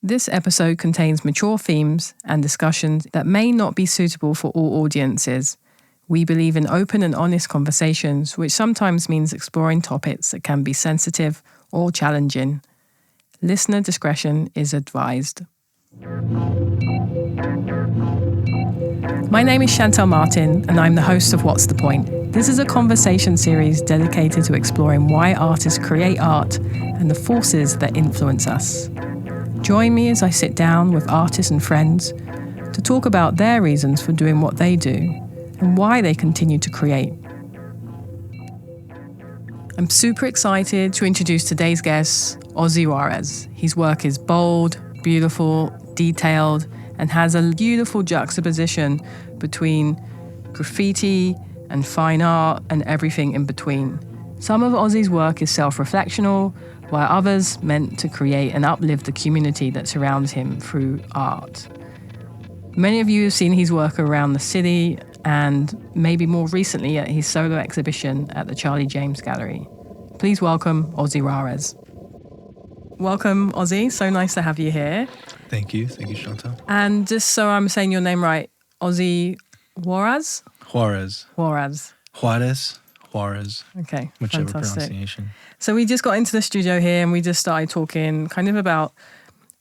This episode contains mature themes and discussions that may not be suitable for all audiences. We believe in open and honest conversations, which sometimes means exploring topics that can be sensitive or challenging. Listener discretion is advised. My name is Shantell Martin, and I'm the host of What's the Point? This is a conversation series dedicated to exploring why artists create art and the forces that influence us. Join me as I sit down with artists and friends to talk about their reasons for doing what they do and why they continue to create. I'm super excited to introduce today's guest, Ozzie Juarez. His work is bold, beautiful, detailed, and has a beautiful juxtaposition between graffiti and fine art and everything in between. Some of Ozzie's work is self-reflectional, while others meant to create and uplift the community that surrounds him through art. Many of you have seen his work around the city and maybe more recently at his solo exhibition at the Charlie James Gallery. Please welcome Ozzie Juarez. Welcome, Ozzie. So nice to have you here. Thank you, Shantell. And just so I'm saying your name right, Ozzie Juarez? Juarez. Okay, whichever fantastic. pronunciation. So we just got into the studio here and we just started talking kind of about,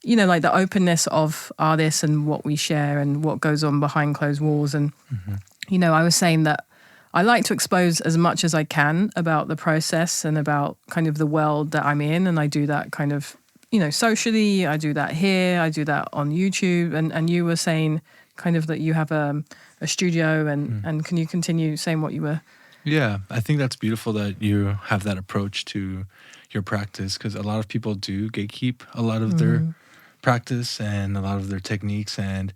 like the openness of artists and what we share and what goes on behind closed walls. And, I was saying that I like to expose as much as I can about the process and about kind of the world that I'm in. And I do that kind of, socially. I do that here. I do that on YouTube. And you were saying kind of that you have a studio and can you continue saying what you were... Yeah, I think that's beautiful that you have that approach to your practice, because a lot of people do gatekeep a lot of their practice and a lot of their techniques. And,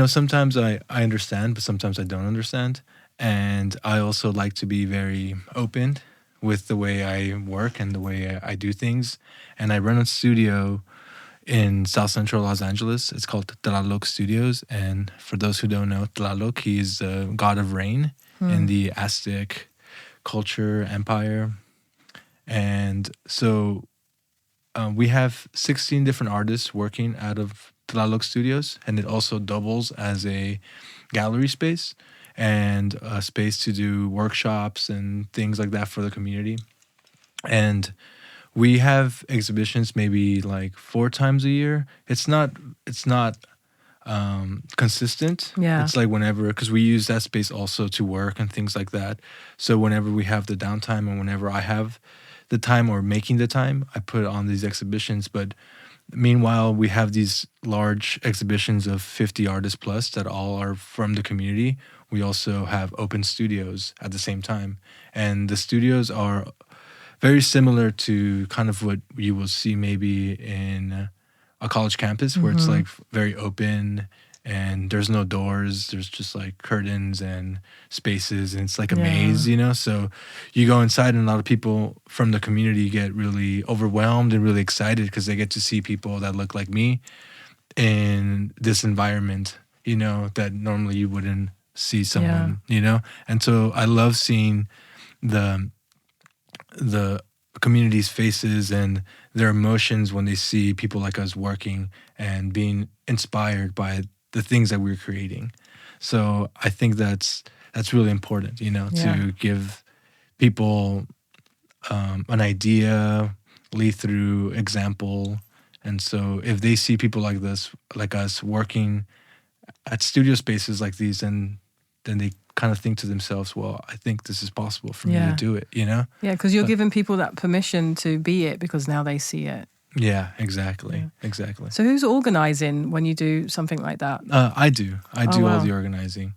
sometimes I understand, but sometimes I don't understand. And I also like to be very open with the way I work and the way I do things. And I run a studio in South Central Los Angeles. It's called Tlaloc Studios. And for those who don't know, Tlaloc, he's the god of rain in the Aztec culture empire. And so we have 16 different artists working out of Tlaloc Studios, and it also doubles as a gallery space and a space to do workshops and things like that for the community. And we have exhibitions maybe like 4 times a year. It's not consistent. Yeah. It's like whenever, because we use that space also to work and things like that. So whenever we have the downtime and whenever I have the time or making the time, I put on these exhibitions. But meanwhile, we have these large exhibitions of 50 artists plus that all are from the community. We also have open studios at the same time. And the studios are very similar to kind of what you will see maybe in a college campus, where it's like very open and there's no doors. There's just like curtains and spaces, and it's like a maze, So you go inside and a lot of people from the community get really overwhelmed and really excited because they get to see people that look like me in this environment, that normally you wouldn't see someone, And so I love seeing the community's faces and their emotions when they see people like us working and being inspired by the things that we're creating. So I think that's really important, to give people an idea, lead through example. And so if they see people like us working at studio spaces like these, and then they kind of think to themselves, well, I think this is possible for me to do it, Yeah, because you're giving people that permission to be it because now they see it. Yeah, exactly. So who's organizing when you do something like that? I do. I do all the organizing.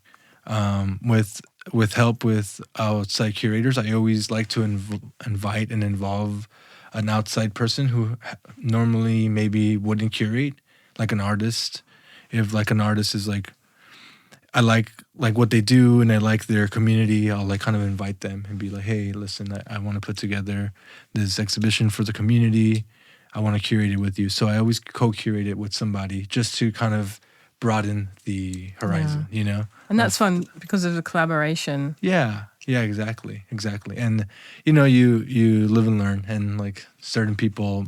With help with outside curators, I always like to invite and involve an outside person who normally maybe wouldn't curate, like an artist. If like an artist is like, I like what they do and I like their community, I'll like kind of invite them and be like, hey, listen, I want to put together this exhibition for the community. I want to curate it with you. So I always co-curate it with somebody just to kind of broaden the horizon, And that's fun because of the collaboration. Yeah, exactly. And, you live and learn, and like certain people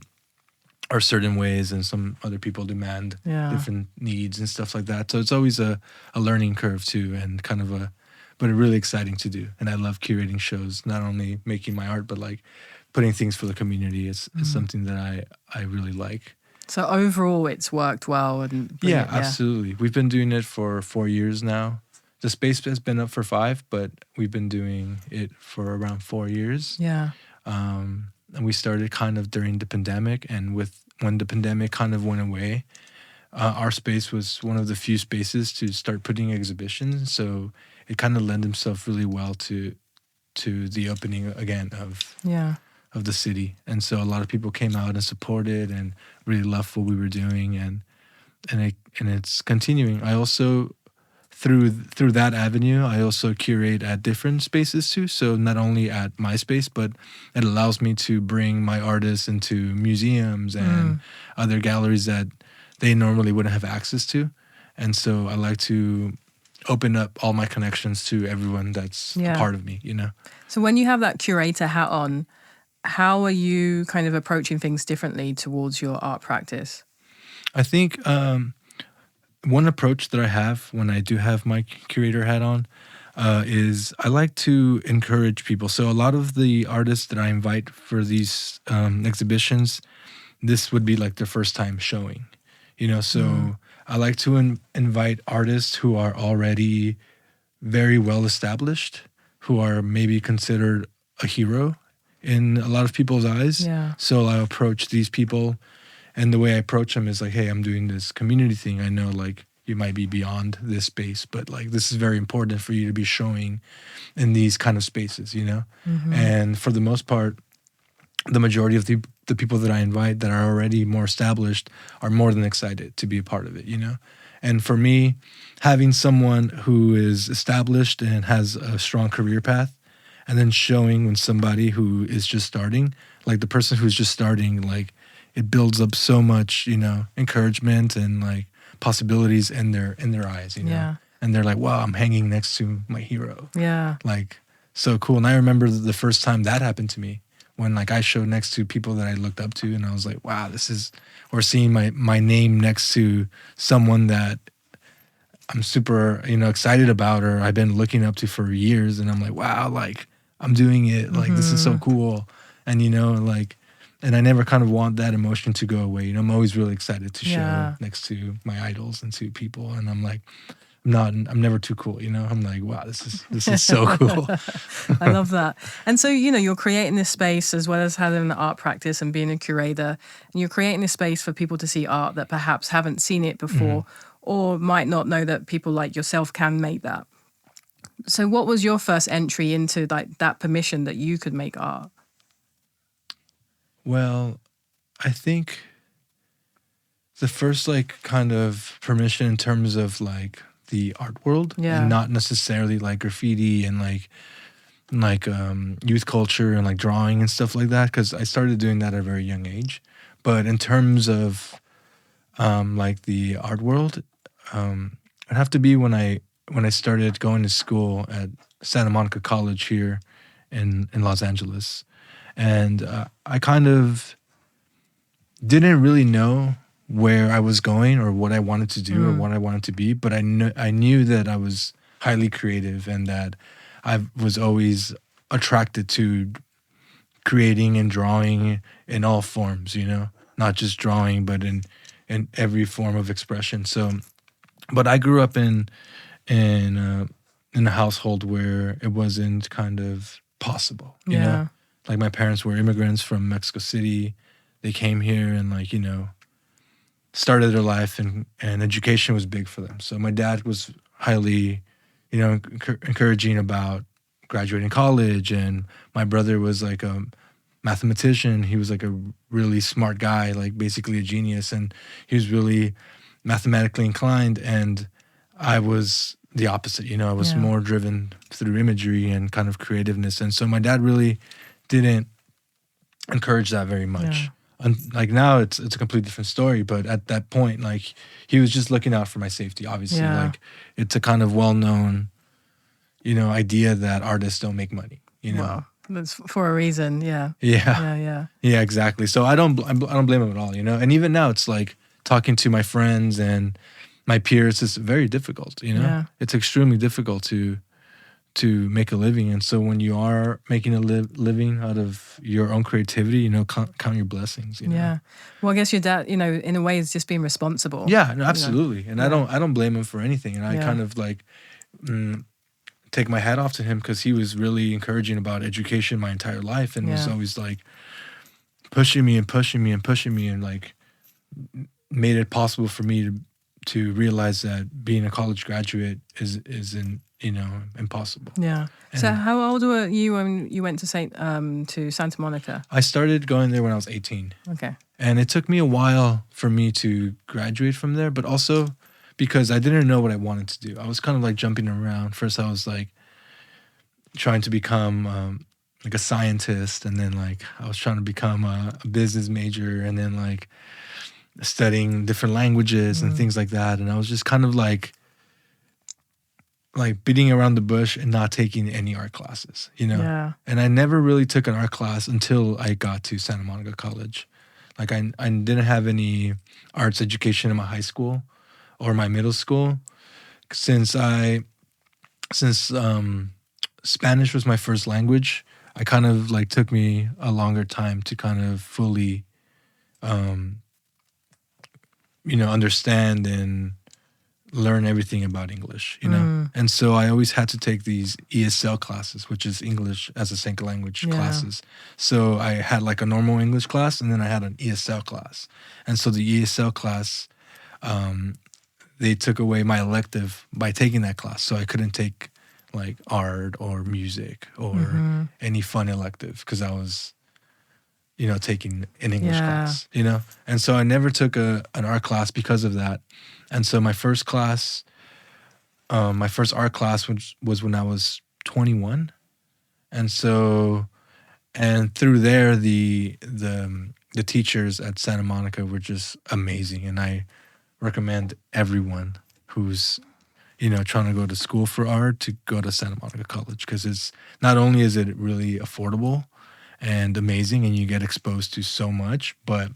are certain ways, and some other people demand different needs and stuff like that. So it's always a learning curve too, and kind of but really exciting to do. And I love curating shows, not only making my art, but like putting things for the community. It's something that I really like. So overall, it's worked well. And yeah, absolutely. We've been doing it for 4 years now. The space has been up for 5, but we've been doing it for around 4 years. Yeah. And we started kind of during the pandemic, and when the pandemic kind of went away, our space was one of the few spaces to start putting exhibitions. So it kind of lent itself really well to the opening again of the city. And so a lot of people came out and supported and really loved what we were doing, and it's continuing. I also through that avenue, I also curate at different spaces too. So not only at my space, but it allows me to bring my artists into museums and other galleries that they normally wouldn't have access to. And so I like to open up all my connections to everyone that's a part of me, you know? So when you have that curator hat on, how are you kind of approaching things differently towards your art practice? I think one approach that I have when I do have my curator hat on is I like to encourage people. So a lot of the artists that I invite for these exhibitions, this would be like their first time showing, you know? So I like to invite artists who are already very well established, who are maybe considered a hero in a lot of people's eyes. Yeah. So I approach these people, and the way I approach them is like, hey, I'm doing this community thing. I know like you might be beyond this space, but like this is very important for you to be showing in these kind of spaces, you know? And for the most part, the majority of the people that I invite that are already more established are more than excited to be a part of it, you know? And for me, having someone who is established and has a strong career path, and then showing when somebody who is just starting, like the person who's just starting, like it builds up so much, you know, encouragement and like possibilities in their eyes, you know? Yeah. And they're like, wow, I'm hanging next to my hero. Yeah. Like, so cool. And I remember the first time that happened to me, when like I showed next to people that I looked up to, and I was like, wow, or seeing my name next to someone that I'm super, you know, excited about, or I've been looking up to for years. And I'm like, wow, like I'm doing it. Like, this is so cool. And, you know, like, and I never kind of want that emotion to go away. You know, I'm always really excited to show next to my idols and to people. And I'm like, I'm never too cool, you know? I'm like, wow, this is so cool. I love that. And so, you know, you're creating this space as well as having an art practice and being a curator. And you're creating this space for people to see art that perhaps haven't seen it before or might not know that people like yourself can make that. So what was your first entry into like that permission that you could make art? Well, I think the first like kind of permission in terms of like the art world, and not necessarily like graffiti and like youth culture and like drawing and stuff like that, because I started doing that at a very young age. But in terms of like the art world, it'd have to be when I started going to school at Santa Monica College here in Los Angeles. And I kind of didn't really know where I was going or what I wanted to do or what I wanted to be, but I knew that I was highly creative and that I was always attracted to creating and drawing in all forms, you know, not just drawing, but in every form of expression. So, but I grew up in a household where it wasn't kind of possible, you know? Like my parents were immigrants from Mexico City. They came here and like, you know, started their life, and education was big for them. So my dad was highly, you know, encouraging about graduating college, and my brother was like a mathematician. He was like a really smart guy, like basically a genius, and he was really mathematically inclined, and I was the opposite, you know. I was more driven through imagery and kind of creativeness, and so my dad really didn't encourage that very much. And like now it's a completely different story, but at that point, like he was just looking out for my safety, obviously. Like it's a kind of well-known, you know, idea that artists don't make money, you know. That's for a reason. Yeah. Yeah. Yeah. Yeah. Yeah, exactly. So I don't blame him at all, you know. And even now, it's like talking to my friends and my peers is very difficult, you know. Yeah. It's extremely difficult to make a living, and so when you are making a living out of your own creativity, you know, count your blessings, you know. Yeah. Well, I guess your dad, you know, in a way, is just being responsible. Yeah, no, you know. absolutely. And Yeah. I don't blame him for anything, and I Yeah. kind of like take my hat off to him because he was really encouraging about education my entire life, and was Yeah. always like pushing me and pushing me and pushing me, and like made it possible for me to realize that being a college graduate is you know, impossible. Yeah. So And how old were you when you went to Santa Monica? I started going there when I was 18. Okay. And it took me a while for me to graduate from there, but also because I didn't know what I wanted to do. I was kind of like jumping around. First, I was like trying to become like a scientist, and then like I was trying to become a business major, and then like studying different languages and things like that. And I was just kind of like beating around the bush and not taking any art classes, you know? Yeah. And I never really took an art class until I got to Santa Monica College. Like I didn't have any arts education in my high school or my middle school since Spanish was my first language. I kind of like took me a longer time to kind of fully, you know, understand and learn everything about English, you know? And so I always had to take these ESL classes, which is English as a second language classes. So I had like a normal English class, and then I had an ESL class. And so the ESL class, they took away my elective by taking that class. So I couldn't take like art or music or any fun elective because I was, you know, taking an English class, you know? And so I never took an art class because of that. And so my first class, my first art class was when I was 21. And so, and through there, the teachers at Santa Monica were just amazing. And I recommend everyone who's, you know, trying to go to school for art to go to Santa Monica College, because it's not only is it really affordable and amazing and you get exposed to so much, but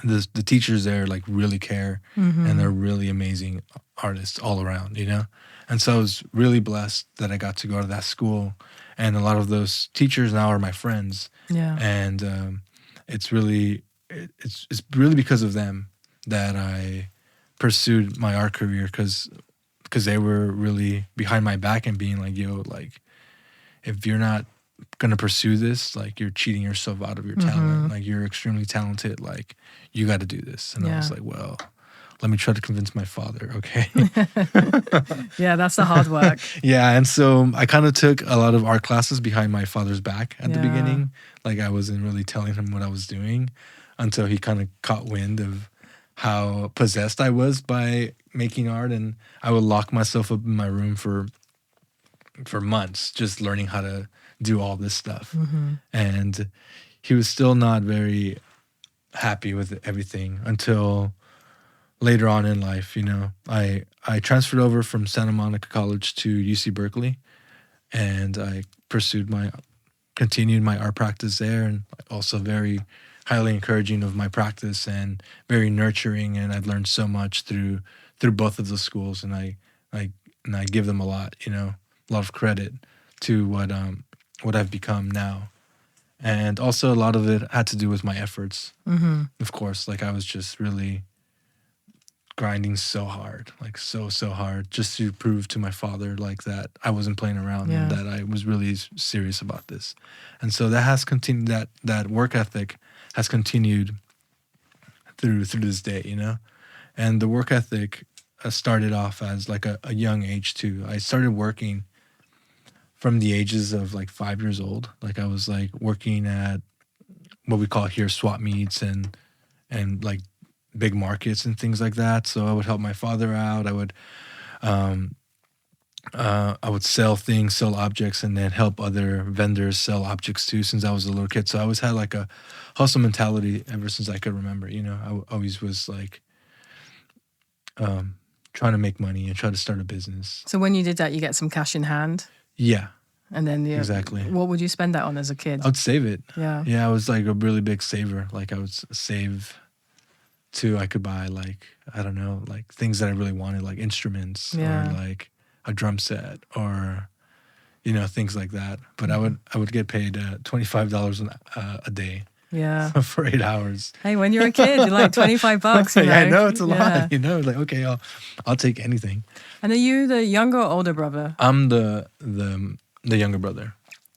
the teachers there like really care and they're really amazing artists all around, you know? And so I was really blessed that I got to go to that school, and a lot of those teachers now are my friends. Yeah. And it's really because of them that I pursued my art career, because they were really behind my back and being like, yo, like, if you're not gonna pursue this, like, you're cheating yourself out of your talent. Like, you're extremely talented, like, you got to do this. And I was like, well, let me try to convince my father, okay? Yeah, that's the hard work. Yeah, and so I kind of took a lot of art classes behind my father's back at the beginning. Like, I wasn't really telling him what I was doing until he kind of caught wind of how possessed I was by making art, and I would lock myself up in my room for months just learning how to do all this stuff. And he was still not very happy with everything until later on in life. You know, I transferred over from Santa Monica College to UC Berkeley, and I continued my art practice there, and also very highly encouraging of my practice and very nurturing. And I've learned so much through both of those schools, and I give them a lot, you know, a lot of credit to what I've become now. And also a lot of it had to do with my efforts. Of course, like, I was just really grinding so hard, like so hard, just to prove to my father like that I wasn't playing around and that I was really serious about this. And so that has continued, that work ethic has continued through this day, you know. And the work ethic started off as like a young age too. I started working from the ages of like 5 years old. Like, I was like working at what we call here swap meets and like big markets and things like that. So I would help my father out. I would sell things, sell objects, and then help other vendors sell objects too, since I was a little kid. So I always had like a hustle mentality ever since I could remember, you know. I always was like trying to make money and try to start a business. So when you did that, you get some cash in hand? Yeah. And then Exactly. what would you spend that on as a kid? I would save it. Yeah. Yeah, I was like a really big saver. Like I would save I could buy like, I don't know, like things that I really wanted, like instruments or like a drum set or, you know, things like that. But I would get paid $25 a day. Yeah. For 8 hours. Hey, when you're a kid, you're like $25. You know? Yeah, I know it's a lot. You know, like okay, I'll take anything. And are you the younger or older brother? I'm the younger brother.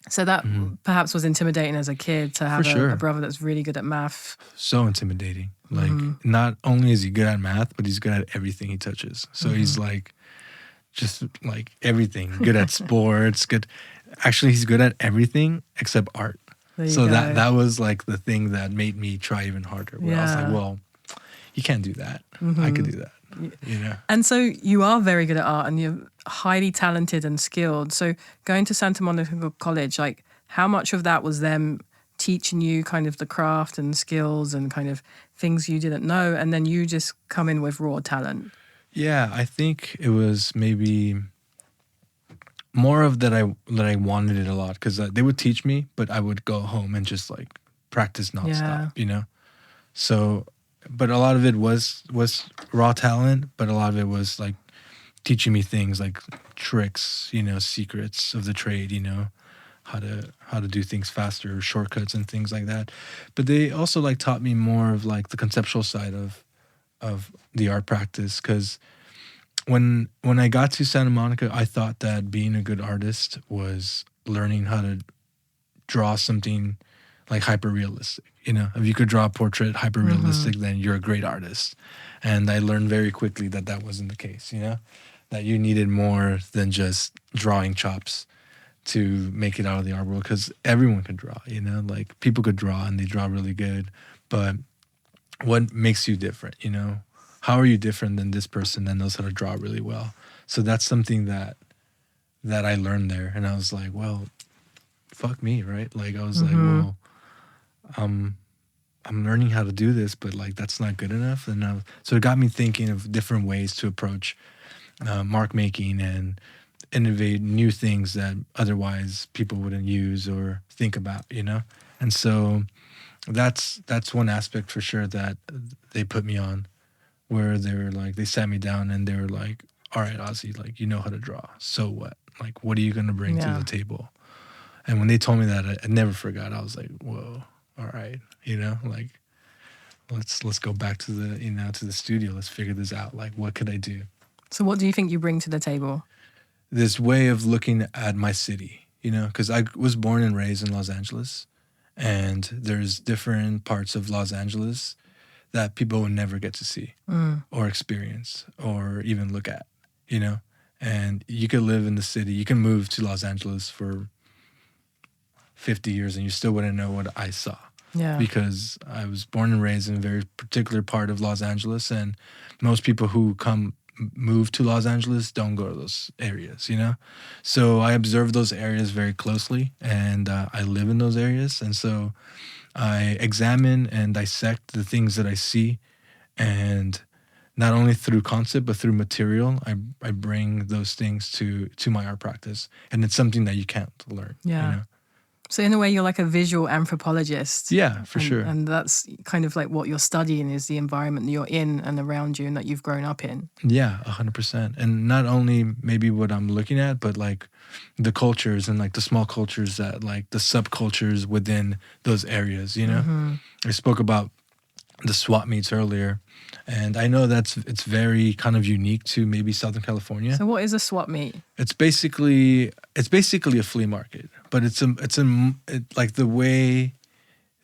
So that perhaps was intimidating as a kid to have sure. a brother that's really good at math. So intimidating. Like not only is he good at math, but he's good at everything he touches. So he's like just like everything. Good at sports. Good. Actually, he's good at everything except art. So that was like the thing that made me try even harder. Where I was like, well, you can't do that. I could do that. You know. And so you are very good at art and you're highly talented and skilled. So going to Santa Monica College, like how much of that was them teaching you kind of the craft and skills and kind of things you didn't know, and then you just come in with raw talent? Yeah, I think it was maybe more of that I wanted it a lot because they would teach me, but I would go home and just like practice nonstop, you know? So, but a lot of it was raw talent, but a lot of it was like teaching me things like tricks, you know, secrets of the trade, you know, how to do things faster, shortcuts and things like that. But they also like taught me more of like the conceptual side of the art practice because when I got to Santa Monica, I thought that being a good artist was learning how to draw something like hyper-realistic. You know, if you could draw a portrait hyper-realistic, then you're a great artist. And I learned very quickly that wasn't the case, you know, that you needed more than just drawing chops to make it out of the art world because everyone could draw, you know, like people could draw and they draw really good. But what makes you different, you know? How are you different than this person that knows how to draw really well? So that's something that I learned there. And I was like, well, fuck me, right? Like I was like, well, I'm learning how to do this, but like that's not good enough. And so it got me thinking of different ways to approach mark making and innovate new things that otherwise people wouldn't use or think about, you know? And so that's one aspect for sure that they put me on, where they sat me down and they were like, all right, Ozzie, like, you know how to draw. So what? Like, what are you going to bring to the table? And when they told me that, I never forgot. I was like, whoa, all right. You know, like, let's go back to the studio. Let's figure this out. Like, what could I do? So what do you think you bring to the table? This way of looking at my city, you know, because I was born and raised in Los Angeles. And there's different parts of Los Angeles that people would never get to see or experience or even look at, you know? And you could live in the city. You can move to Los Angeles for 50 years and you still wouldn't know what I saw. Yeah. Because I was born and raised in a very particular part of Los Angeles, and most people who move to Los Angeles don't go to those areas, you know? So I observe those areas very closely, and I live in those areas. And so I examine and dissect the things that I see, and not only through concept, but through material, I bring those things to my art practice. And it's something that you can't learn, you know? So in a way, you're like a visual anthropologist. Yeah, for sure. And that's kind of like what you're studying is the environment that you're in and around you and that you've grown up in. Yeah, 100%. And not only maybe what I'm looking at, but like the cultures and like the small cultures that like the subcultures within those areas, you know? I spoke about the swap meets earlier, and I know it's very kind of unique to maybe Southern California. So what is a swap meet? It's basically a flea market, but it's like the way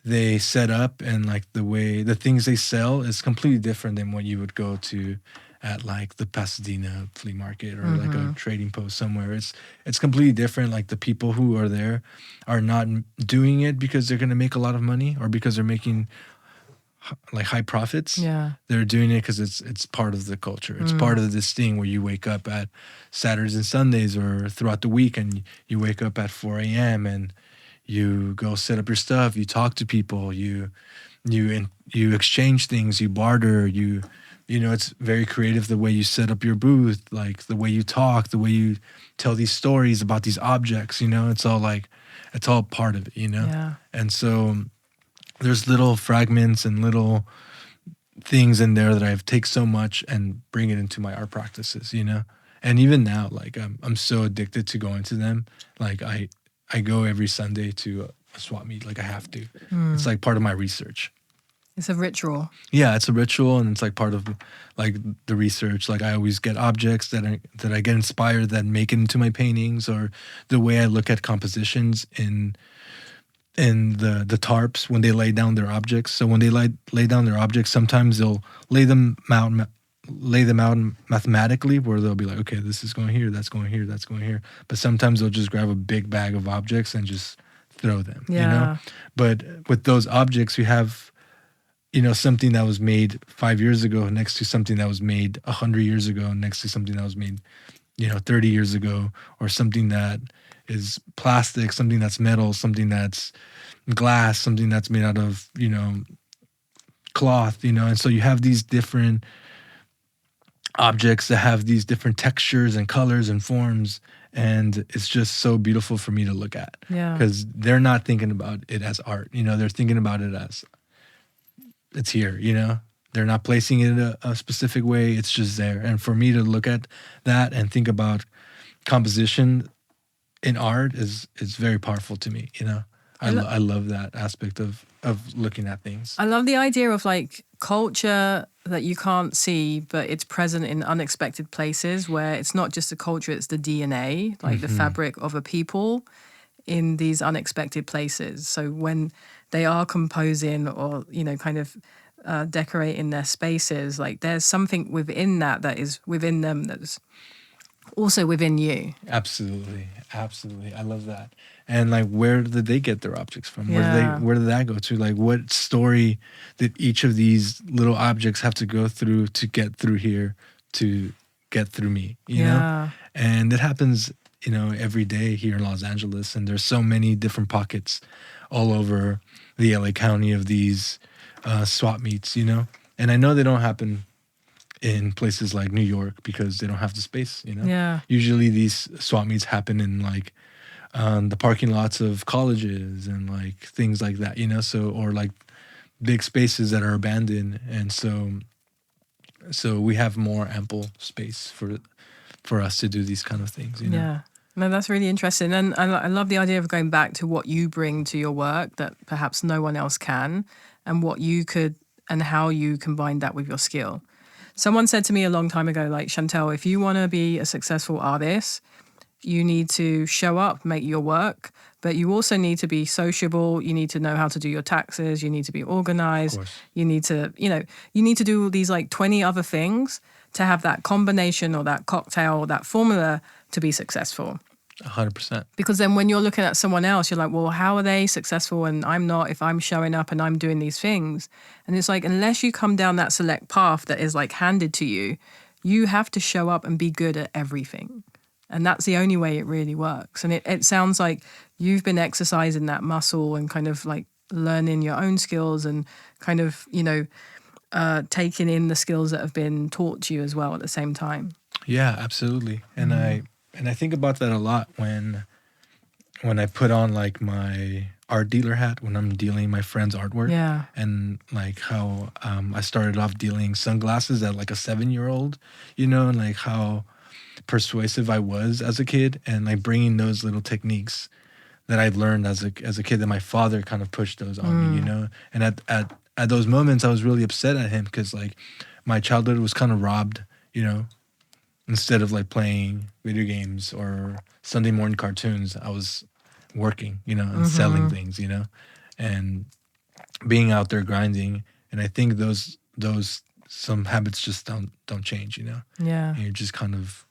they set up and like the things they sell is completely different than what you would go to at like the Pasadena flea market or like a trading post somewhere. It's completely different. Like the people who are there are not doing it because they're going to make a lot of money or because they're making like high profits. Yeah, they're doing it because it's part of the culture. It's part of this thing where you wake up at Saturdays and Sundays or throughout the week, and you wake up at 4 a.m. and you go set up your stuff. You talk to people. You exchange things. You barter. You It's very creative the way you set up your booth, like the way you talk, the way you tell these stories about these objects, it's all part of it. Yeah. And so there's little fragments and little things in there that I take so much and bring it into my art practices. And even now, like I'm so addicted to going to them. Like I go every Sunday to a swap meet, like I have to. It's like part of my research. It's a ritual. Yeah, it's a ritual, and it's like part of like the research. Like I always get objects that I get inspired that make it into my paintings, or the way I look at compositions in the tarps when they lay down their objects. So when they lay down their objects, sometimes they'll lay them out mathematically, where they'll be like, okay, this is going here, that's going here, that's going here. But sometimes they'll just grab a big bag of objects and just throw them. Yeah. But with those objects, you have something that was made 5 years ago next to something that was made 100 years ago next to something that was made 30 years ago, or something that is plastic, something that's metal, something that's glass, something that's made out of cloth. And so you have these different objects that have these different textures and colors and forms, and it's just so beautiful for me to look at. Yeah. Because they're not thinking about it as art. They're thinking about it as it's here. They're not placing it in a specific way. It's just there. And for me to look at that and think about composition in art is very powerful to me. I love that aspect of looking at things. I love the idea of like culture that you can't see, but it's present in unexpected places, where it's not just a culture, it's the DNA, like the fabric of a people in these unexpected places. So when they are composing or, kind of decorating their spaces, like there's something within that is within them that's also within you. Absolutely. I love that. And like, where did they get their objects from? Yeah. Where did that go to? Like, what story did each of these little objects have to go through to get through here, to get through me, you know? And it happens, every day here in Los Angeles. And there's so many different pockets all over the LA County of these swap meets, And I know they don't happen in places like New York because they don't have the space, Yeah. Usually these swap meets happen in like the parking lots of colleges and like things like that, So, or like big spaces that are abandoned. And so we have more ample space for us to do these kind of things, Yeah. No, that's really interesting. And I love the idea of going back to what you bring to your work that perhaps no one else can, and what you could, and how you combine that with your skill. Someone said to me a long time ago, like, Shantell, if you want to be a successful artist, you need to show up, make your work, but you also need to be sociable. You need to know how to do your taxes. You need to be organized. You need to, you need to do all these like 20 other things to have that combination or that cocktail or that formula to be successful. 100%. Because then when you're looking at someone else, you're like, well, how are they successful and I'm not, if I'm showing up and I'm doing these things? And it's like, unless you come down that select path that is like handed to you, you have to show up and be good at everything. And that's the only way it really works. And it sounds like you've been exercising that muscle and kind of like learning your own skills and kind of, taking in the skills that have been taught to you as well at the same time. Yeah, absolutely. And I think about that a lot when I put on like my art dealer hat when I'm dealing my friend's artwork. Yeah. And like how I started off dealing sunglasses at like a 7-year-old, and like how persuasive I was as a kid, and like bringing those little techniques that I've learned as a kid that my father kind of pushed those on me, And at those moments I was really upset at him because like my childhood was kind of robbed, Instead of like playing video games or Sunday morning cartoons, I was working, and selling things, and being out there grinding. And I think those some habits just don't change, Yeah. And you're just kind of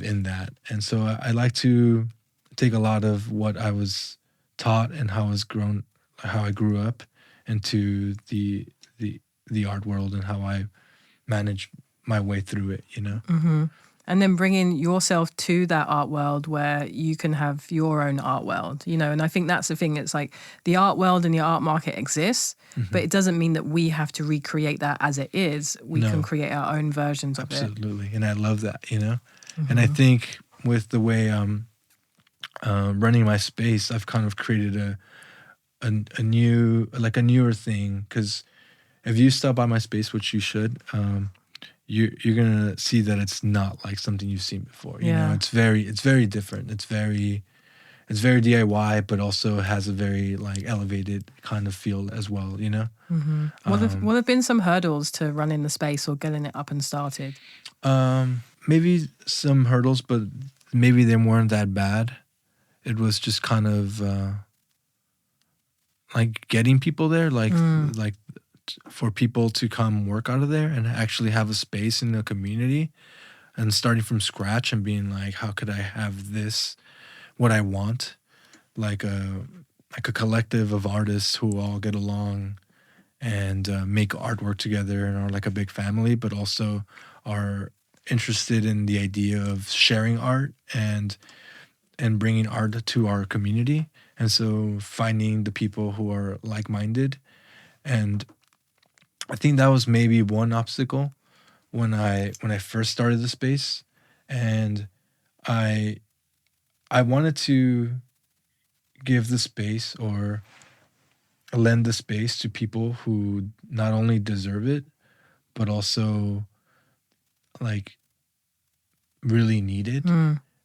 in that. And so I like to take a lot of what I was taught and how I grew up into the art world and how I manage my way through it, Mm-hmm. And then bringing yourself to that art world where you can have your own art world, you know. And I think that's the thing. It's like the art world and the art market exists, but it doesn't mean that we have to recreate that as it is. We can No, create our own versions of it. absolutely. And I love that, you know? And I think with the way I'm running my space, I've kind of created a new, like a newer thing. Because if you stop by my space, which you should, you're gonna see that it's not like something you've seen before. You know, Yeah. it's very different. It's very DIY, but also has a very like elevated kind of feel as well. You know. What have been some hurdles to running the space or getting it up and started? Maybe some hurdles, but maybe they weren't that bad. It was just kind of like getting people there, like for people to come work out of there and actually have a space in the community, and starting from scratch and being like, how could I have this what I want, like a collective of artists who all get along and make artwork together and are like a big family, but also are interested in the idea of sharing art and bringing art to our community. And so finding the people who are like-minded. And I think that was maybe one obstacle when I first started the space. And I wanted to give the space or lend the space to people who not only deserve it, but also like really need it.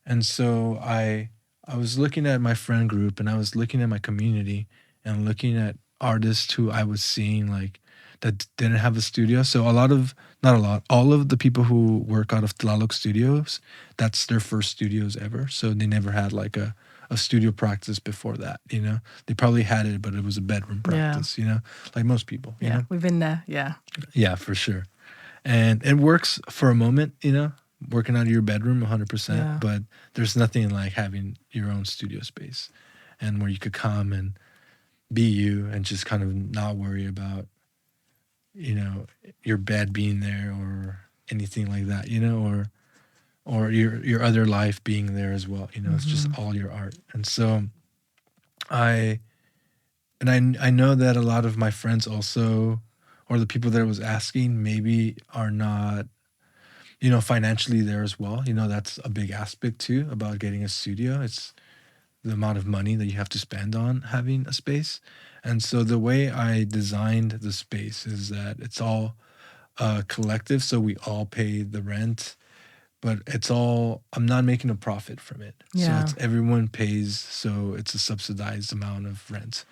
And so I was looking at my friend group and I was looking at my community and looking at artists who I was seeing like that didn't have a studio. So all of the people who work out of Tlaloc Studios, that's their first studios ever. So they never had like a studio practice before that, you know. They probably had it, but it was a bedroom practice, you know, like most people, you know. We've been there. Yeah. Yeah, for sure. And it works for a moment, you know, working out of your bedroom 100%, Yeah. but there's nothing like having your own studio space and where you could come and be you and just kind of not worry about, you know, your bed being there or anything like that, you know, or your other life being there as well, you know. It's just all your art. And so I know that a lot of my friends also, or the people that I was asking, maybe are not, you know, financially there as well. You know, that's a big aspect too about getting a studio. It's the amount of money that you have to spend on having a space. And so the way I designed the space is that it's all collective. So we all pay the rent, but I'm not making a profit from it. Yeah. So everyone pays. So it's a subsidized amount of rent,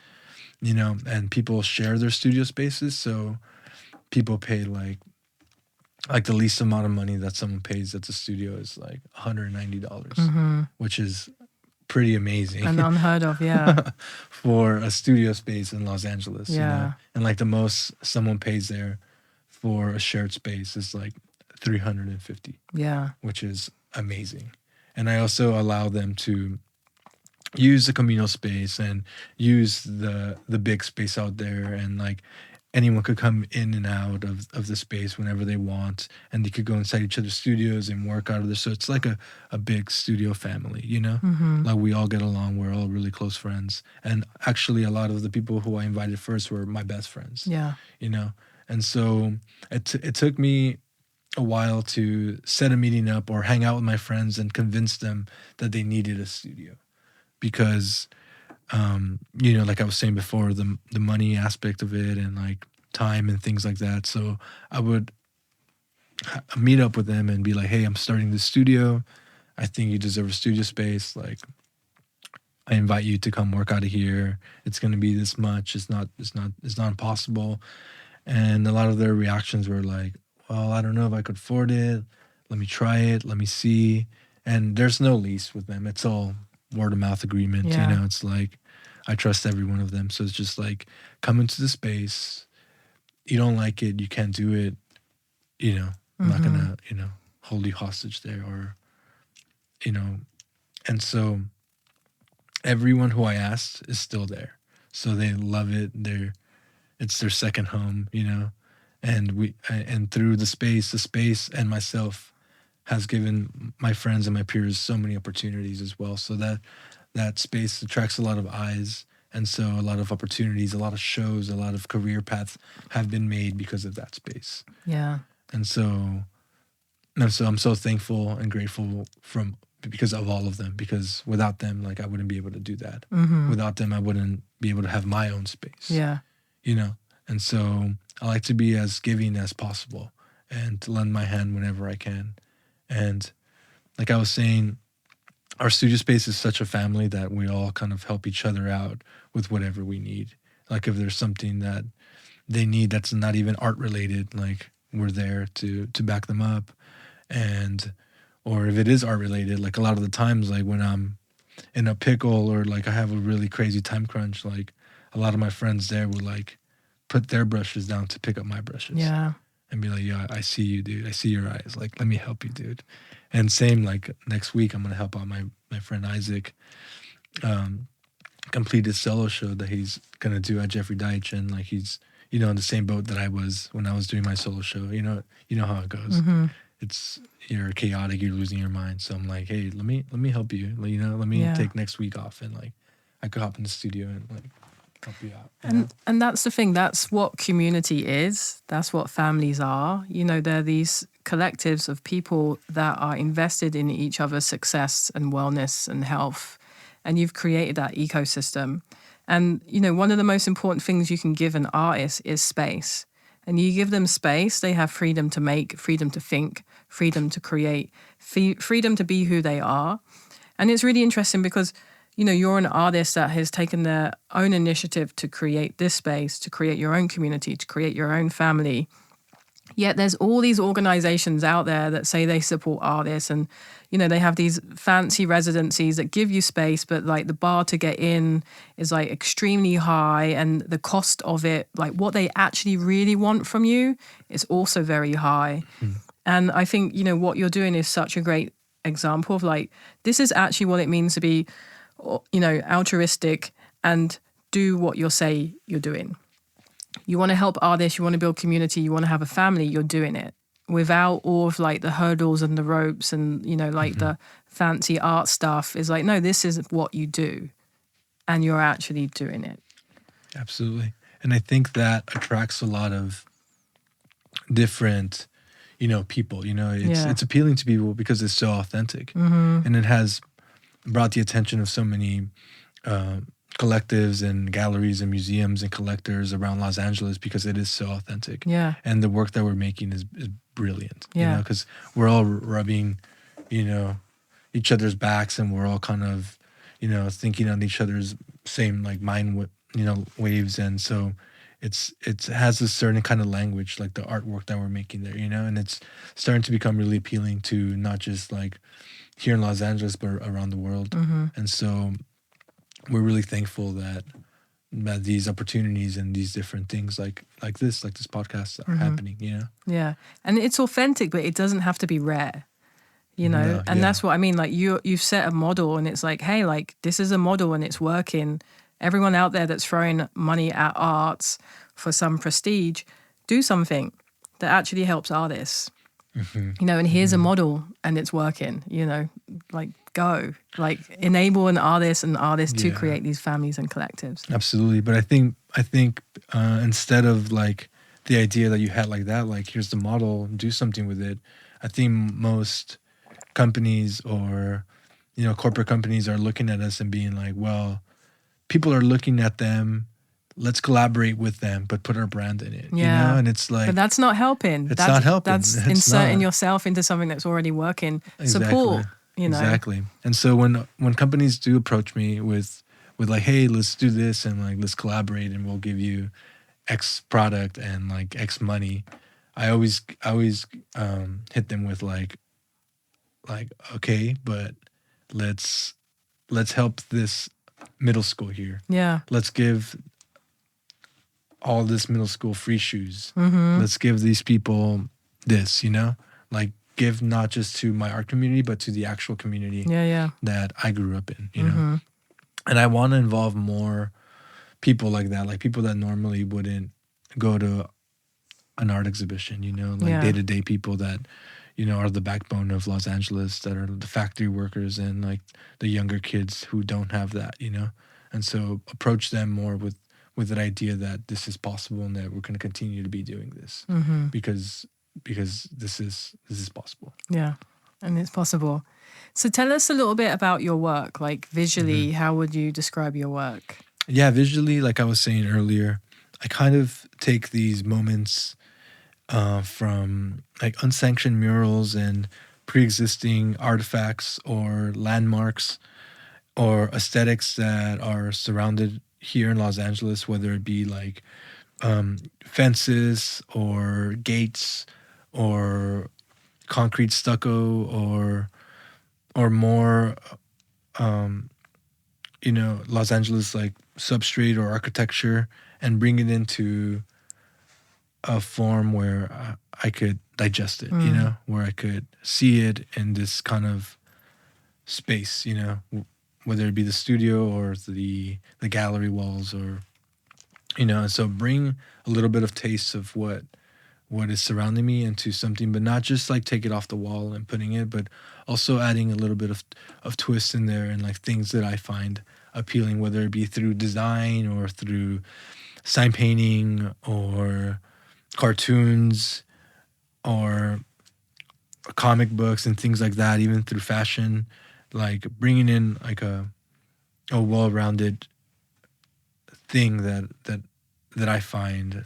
you know, and people share their studio spaces. So people pay like the least amount of money that someone pays at the studio is like $190, which is pretty amazing. And unheard of, yeah. For a studio space in Los Angeles, you know? Yeah. And like the most someone pays there for a shared space is like $350, Yeah. which is amazing. And I also allow them to use the communal space and use the big space out there, and like anyone could come in and out of the space whenever they want, and they could go inside each other's studios and work out of there. So it's like a big studio family, you know? Like we all get along. We're all really close friends. And actually a lot of the people who I invited first were my best friends, Yeah. you know? And so it took me a while to set a meeting up or hang out with my friends and convince them that they needed a studio. Because you know, like I was saying before, the money aspect of it and like time and things like that. So I would meet up with them and be like, hey, I'm starting this studio. I think you deserve a studio space. Like, I invite you to come work out of here. It's going to be this much. It's not impossible. And a lot of their reactions were like, well, I don't know if I could afford it. Let me try it. Let me see. And there's no lease with them. It's all word of mouth agreement. Yeah. You know, it's like, I trust every one of them. So it's just like, come into the space. You don't like it. You can't do it. You know, I'm not going to, you know, hold you hostage there, or, you know. And so everyone who I asked is still there. So they love it. It's their second home, you know. And and through the space and myself, has given my friends and my peers so many opportunities as well. So that space attracts a lot of eyes, and so a lot of opportunities, a lot of shows, a lot of career paths have been made because of that space. Yeah. And so I'm so thankful and grateful because of all of them, because without them, like, I wouldn't be able to do that. Without them, I wouldn't be able to have my own space. Yeah. You know? And so I like to be as giving as possible and to lend my hand whenever I can. And like I was saying, our studio space is such a family that we all kind of help each other out with whatever we need. Like if there's something that they need that's not even art related, like we're there to back them up. And or if it is art related, like a lot of the times, like when I'm in a pickle or like I have a really crazy time crunch, like a lot of my friends there will like put their brushes down to pick up my brushes. Yeah. And be like, yeah, I see you, dude. I see your eyes. Like, let me help you, dude. And same, like next week, I'm gonna help out my friend Isaac complete his solo show that he's gonna do at Jeffrey Deitch, and like he's in the same boat that I was when I was doing my solo show. You know how it goes. You're chaotic, you're losing your mind. So I'm like, hey, let me help you. Let me take next week off, and like I could hop in the studio and like help you out. And that's the thing. That's what community is. That's what families are. They're these collectives of people that are invested in each other's success and wellness and health. And you've created that ecosystem. And, one of the most important things you can give an artist is space. And you give them space, they have freedom to make, freedom to think, freedom to create, freedom to be who they are. And it's really interesting because, you're an artist that has taken their own initiative to create this space, to create your own community, to create your own family. Yet there's all these organizations out there that say they support artists, and, they have these fancy residencies that give you space, but like the bar to get in is like extremely high, and the cost of it, like what they actually really want from you, is also very high. And I think, what you're doing is such a great example of like, this is actually what it means to be, altruistic and do what you say you're doing. You want to help artists, you want to build community, you want to have a family, you're doing it without all of like the hurdles and the ropes and, like the fancy art stuff. Is like, no, this is what you do and you're actually doing it. Absolutely. And I think that attracts a lot of different, people. It's appealing to people because it's so authentic. And it has brought the attention of so many collectives and galleries and museums and collectors around Los Angeles because it is so authentic. Yeah. And the work that we're making is brilliant. Yeah. Because we're all rubbing, each other's backs, and we're all kind of, thinking on each other's same like mind, waves. And so it has a certain kind of language, like the artwork that we're making there, and it's starting to become really appealing to not just like here in Los Angeles, but around the world. And so we're really thankful that these opportunities and these different things like this podcast are happening, Yeah. And it's authentic, but it doesn't have to be rare, No, and that's what I mean. Like you've set a model, and it's like, hey, like this is a model and it's working. Everyone out there that's throwing money at arts for some prestige, do something that actually helps artists. And here's a model and it's working, like go, like enable an artist and artists to create these families and collectives. Absolutely. But I think instead of like the idea that you had like that, like here's the model, do something with it. I think most companies or, corporate companies are looking at us and being like, well, people are looking at them. Let's collaborate with them, but put our brand in it. Yeah. And it's like, but that's not helping. It's not helping. That's It's inserting not. yourself into something that's already working. Exactly. Support, Exactly. And so when companies do approach me with like, hey, let's do this and like let's collaborate and we'll give you X product and like X money, I always hit them with like okay, but let's help this middle school here. Yeah. Let's give all this middle school free shoes. Let's give these people this, like give not just to my art community, but to the actual community that I grew up in, know? And I want to involve more people like that, like people that normally wouldn't go to an art exhibition, like day-to-day people that, are the backbone of Los Angeles, that are the factory workers and like the younger kids who don't have that, and so approach them more with that idea that this is possible and that we're going to continue to be doing this because this is possible. Yeah, and it's possible. So tell us a little bit about your work, like visually, how would you describe your work? Yeah, visually, like I was saying earlier, I kind of take these moments from like unsanctioned murals and pre-existing artifacts or landmarks or aesthetics that are surrounded here in Los Angeles, whether it be like fences or gates or concrete stucco or more Los Angeles like substrate or architecture, and bring it into a form where I could digest it, where I could see it in this kind of space, whether it be the studio or the gallery walls, or and so bring a little bit of taste of what is surrounding me into something, but not just like take it off the wall and putting it, but also adding a little bit of twist in there and like things that I find appealing, whether it be through design or through sign painting or cartoons or comic books and things like that, even through fashion, like bringing in like a well-rounded thing that I find,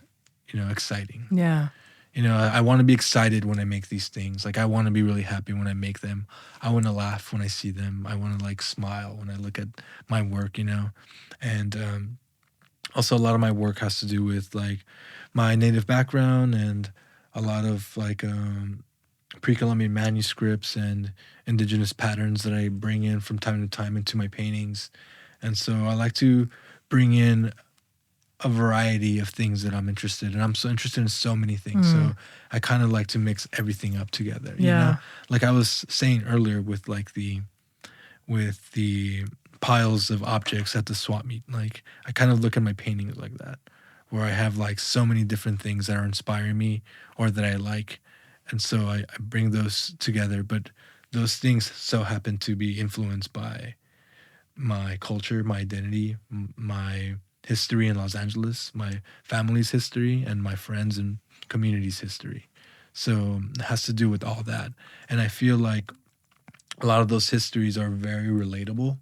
exciting. Yeah. I want to be excited when I make these things. Like I want to be really happy when I make them. I want to laugh when I see them. I want to like smile when I look at my work, and also a lot of my work has to do with like my native background and a lot of like pre-Columbian manuscripts and indigenous patterns that I bring in from time to time into my paintings. And so I like to bring in a variety of things that I'm interested in. I'm so interested in so many things. So I kind of like to mix everything up together. Like I was saying earlier with the piles of objects at the swap meet, like I kind of look at my paintings like that, where I have like so many different things that are inspiring me or that I like. And so I bring those together, but those things so happen to be influenced by my culture, my identity, my history in Los Angeles, my family's history, and my friends and community's history. So it has to do with all that. And I feel like a lot of those histories are very relatable,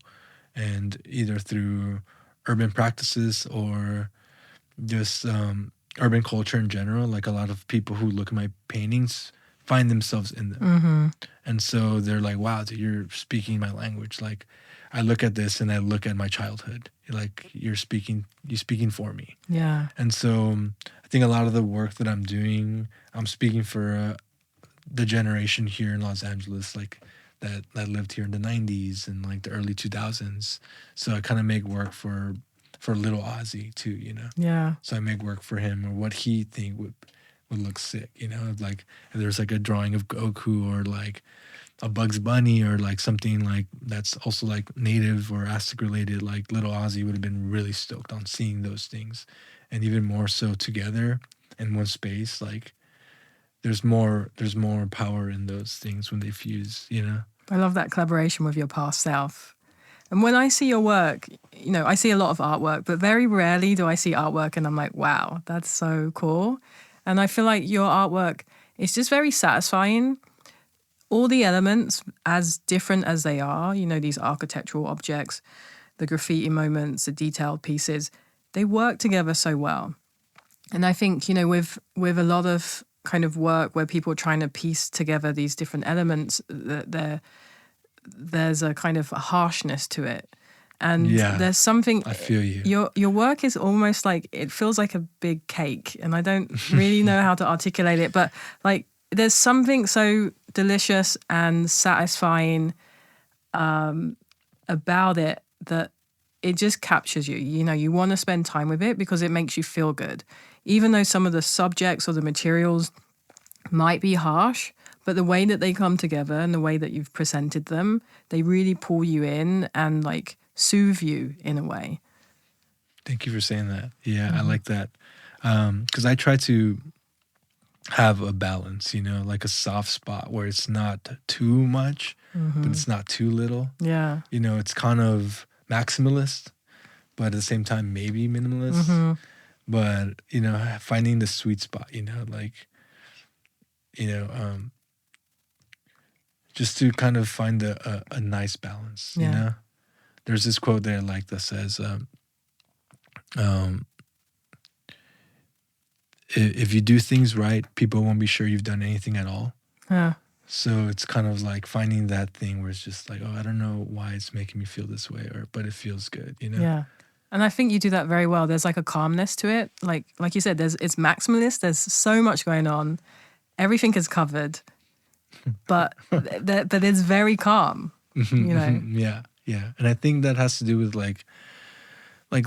and either through urban practices or just urban culture in general. Like a lot of people who look at my paintings find themselves in them. And so they're like, wow, dude, you're speaking my language. Like I look at this and I look at my childhood. Like you're speaking for me. Yeah. And so I think a lot of the work that I'm doing, I'm speaking for the generation here in Los Angeles, like that lived here in the 90s and like the early 2000s. So I kind of make work for little Ozzie too, Yeah. So I make work for him or what he think would look sick, like if there's like a drawing of Goku or like a Bugs Bunny or like something like that's also like native or Aztec related, like little Ozzie would have been really stoked on seeing those things. And even more so together in one space, like there's more power in those things when they fuse, I love that collaboration with your past self. And when I see your work, I see a lot of artwork, but very rarely do I see artwork and I'm like, wow, that's so cool. And I feel like your artwork is just very satisfying. All the elements, as different as they are, these architectural objects, the graffiti moments, the detailed pieces, they work together so well. And I think, with a lot of kind of work where people are trying to piece together these different elements, there's a kind of a harshness to it. And there's something, I feel you. Your work is almost like, it feels like a big cake. And I don't really know how to articulate it, but like there's something so delicious and satisfying about it that it just captures you. You want to spend time with it because it makes you feel good. Even though some of the subjects or the materials might be harsh, but the way that they come together and the way that you've presented them, they really pull you in and like soothe you in a way. Thank you for saying that. Yeah, I like that. Because I try to have a balance, like a soft spot where it's not too much, but it's not too little. Yeah. It's kind of maximalist, but at the same time, maybe minimalist. But, finding the sweet spot, like, you know, um, just to kind of find a nice balance, Yeah. There's this quote there like that says, um, if you do things right, people won't be sure you've done anything at all. Yeah. So it's kind of like finding that thing where it's just like, oh, I don't know why it's making me feel this way, but it feels good, Yeah. And I think you do that very well. There's like a calmness to it. Like you said, it's maximalist. There's so much going on. Everything is covered, but it's very calm. Yeah, yeah. And I think that has to do with like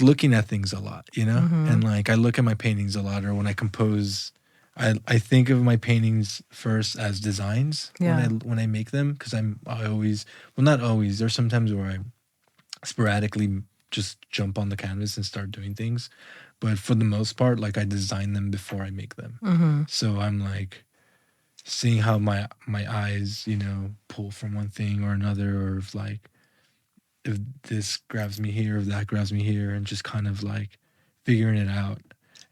looking at things a lot, and like I look at my paintings a lot, or when I compose, I think of my paintings first as designs when I make them, because I always, well, not always, there's sometimes where I sporadically just jump on the canvas and start doing things, but for the most part, like I design them before I make them. So I'm like seeing how my eyes pull from one thing or another, or if this grabs me here, if that grabs me here, and just kind of like figuring it out.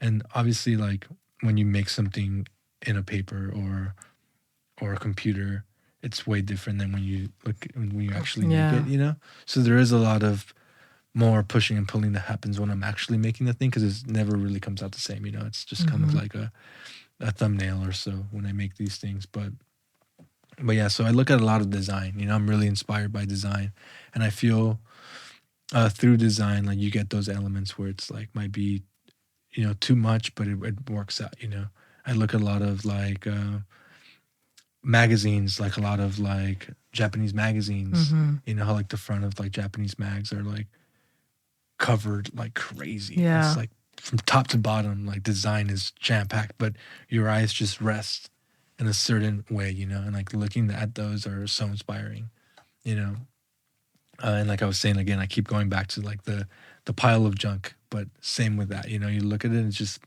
And obviously, like when you make something in a paper or a computer, it's way different than when you actually make it. So there is a lot of more pushing and pulling that happens when I'm actually making the thing, because it never really comes out the same. It's just kind of like a thumbnail or so when I make these things. But yeah, so I look at a lot of design. I'm really inspired by design, and I feel through design, like you get those elements where it's like might be too much, but it works out. I look at a lot of like magazines, like a lot of like Japanese magazines. How like the front of like Japanese mags are like covered like crazy. Yeah. It's like from top to bottom, like design is jam packed, but your eyes just rest in a certain way, and like looking at those are so inspiring, and like I was saying again, I keep going back to like the pile of junk, but same with that, you look at it and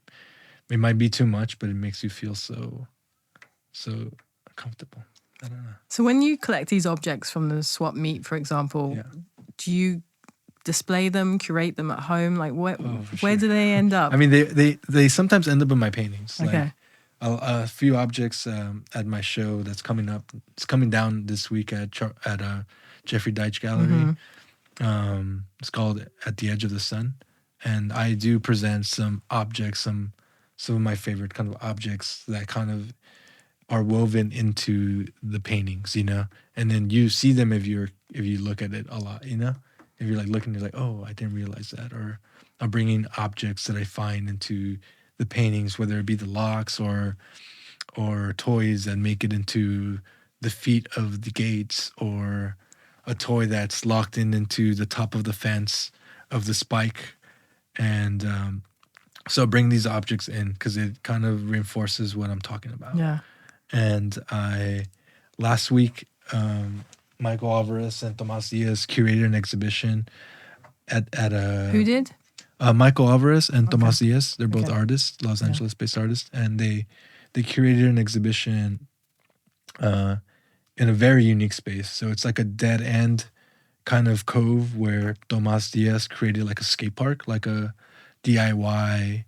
it might be too much, but it makes you feel so comfortable. I don't know. So when you collect these objects from the swap meet, for example, do you display them, curate them at home? Like where do they end up? I mean, they sometimes end up in my paintings. Okay. Like a few objects at my show that's coming up. It's coming down this week at Jeffrey Deitch Gallery. It's called At the Edge of the Sun, and I do present some objects, some of my favorite kind of objects that kind of are woven into the paintings, and then you see them if you look at it a lot, if you're like looking, you're like, oh, I didn't realize that. Or I'm bringing objects that I find into the paintings, whether it be the locks or toys that make it into the feet of the gates, or a toy that's locked into the top of the fence of the spike. And so bring these objects in because it kind of reinforces what I'm talking about. Yeah. And last week, Michael Alvarez and Tomas Diaz curated an exhibition at a... Who did? Michael Alvarez and Tomas Diaz. They're both artists, Los Angeles-based artists, and they curated an exhibition in a very unique space. So it's like a dead end kind of cove where Tomas Diaz created like a skate park, like a DIY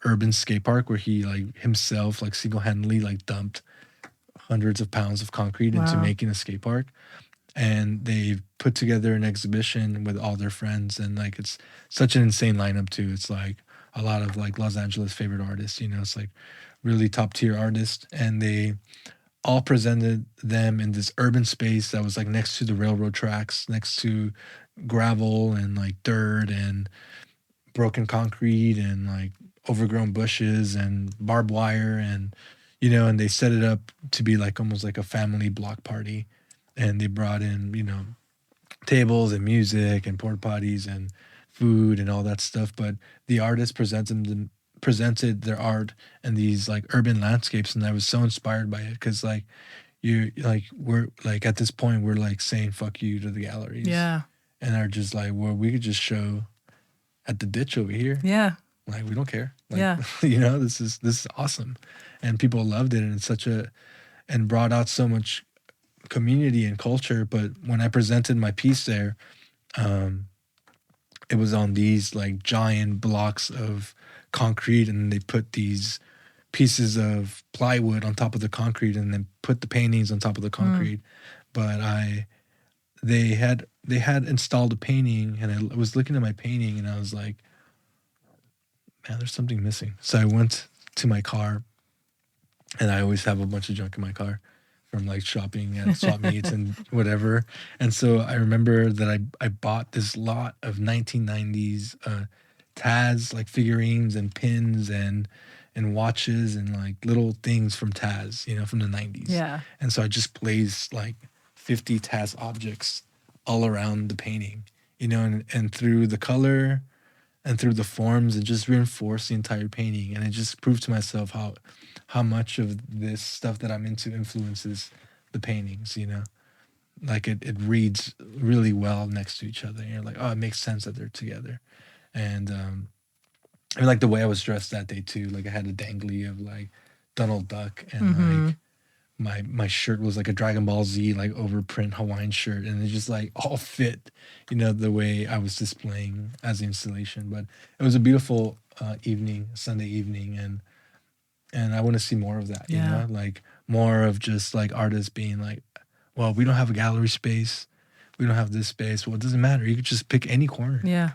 urban skate park where he like himself like single-handedly like dumped hundreds of pounds of concrete into making a skate park. And they put together an exhibition with all their friends, and like it's such an insane lineup too. It's like a lot of like Los Angeles favorite artists, it's like really top tier artists, and they all presented them in this urban space that was like next to the railroad tracks, next to gravel and like dirt and broken concrete and like overgrown bushes and barbed wire, and and they set it up to be like almost like a family block party. And they brought in, tables and music and porta potties and food and all that stuff. But the artists presented their art in these like urban landscapes, and I was so inspired by it because like we're like at this point we're like saying fuck you to the galleries, and are just like, well, we could just show at the ditch over here, like we don't care, like, this is awesome. and people loved it, and it's such a and brought out so much community and culture. But when I presented my piece there, um, it was on these like giant blocks of concrete, and they put these pieces of plywood on top of the concrete, and then put the paintings on top of the concrete. But they had installed a painting, and I was looking at my painting, and I was like, man, there's something missing. So I went to my car, and I always have a bunch of junk in my car from like shopping at swap meets and whatever. And so I remember that I bought this lot of 1990s Taz like figurines and pins and watches and like little things from Taz, you know, from the 90s. Yeah. And so I just placed like 50 Taz objects all around the painting, you know, and through the color and through the forms, it just reinforced the entire painting. And it just proved to myself how much of this stuff that I'm into influences the paintings, you know? Like it reads really well next to each other. And you're like, oh, it makes sense that they're together. And like the way I was dressed that day too, like I had a dangly of like Donald Duck, and like my shirt was like a Dragon Ball Z like overprint Hawaiian shirt, and it just like all fit, you know, the way I was displaying as the installation. But it was a beautiful evening, Sunday evening, and I want to see more of that, you know, like more of just like artists being like, well, we don't have a gallery space, we don't have this space. Well, it doesn't matter. You could just pick any corner. Yeah.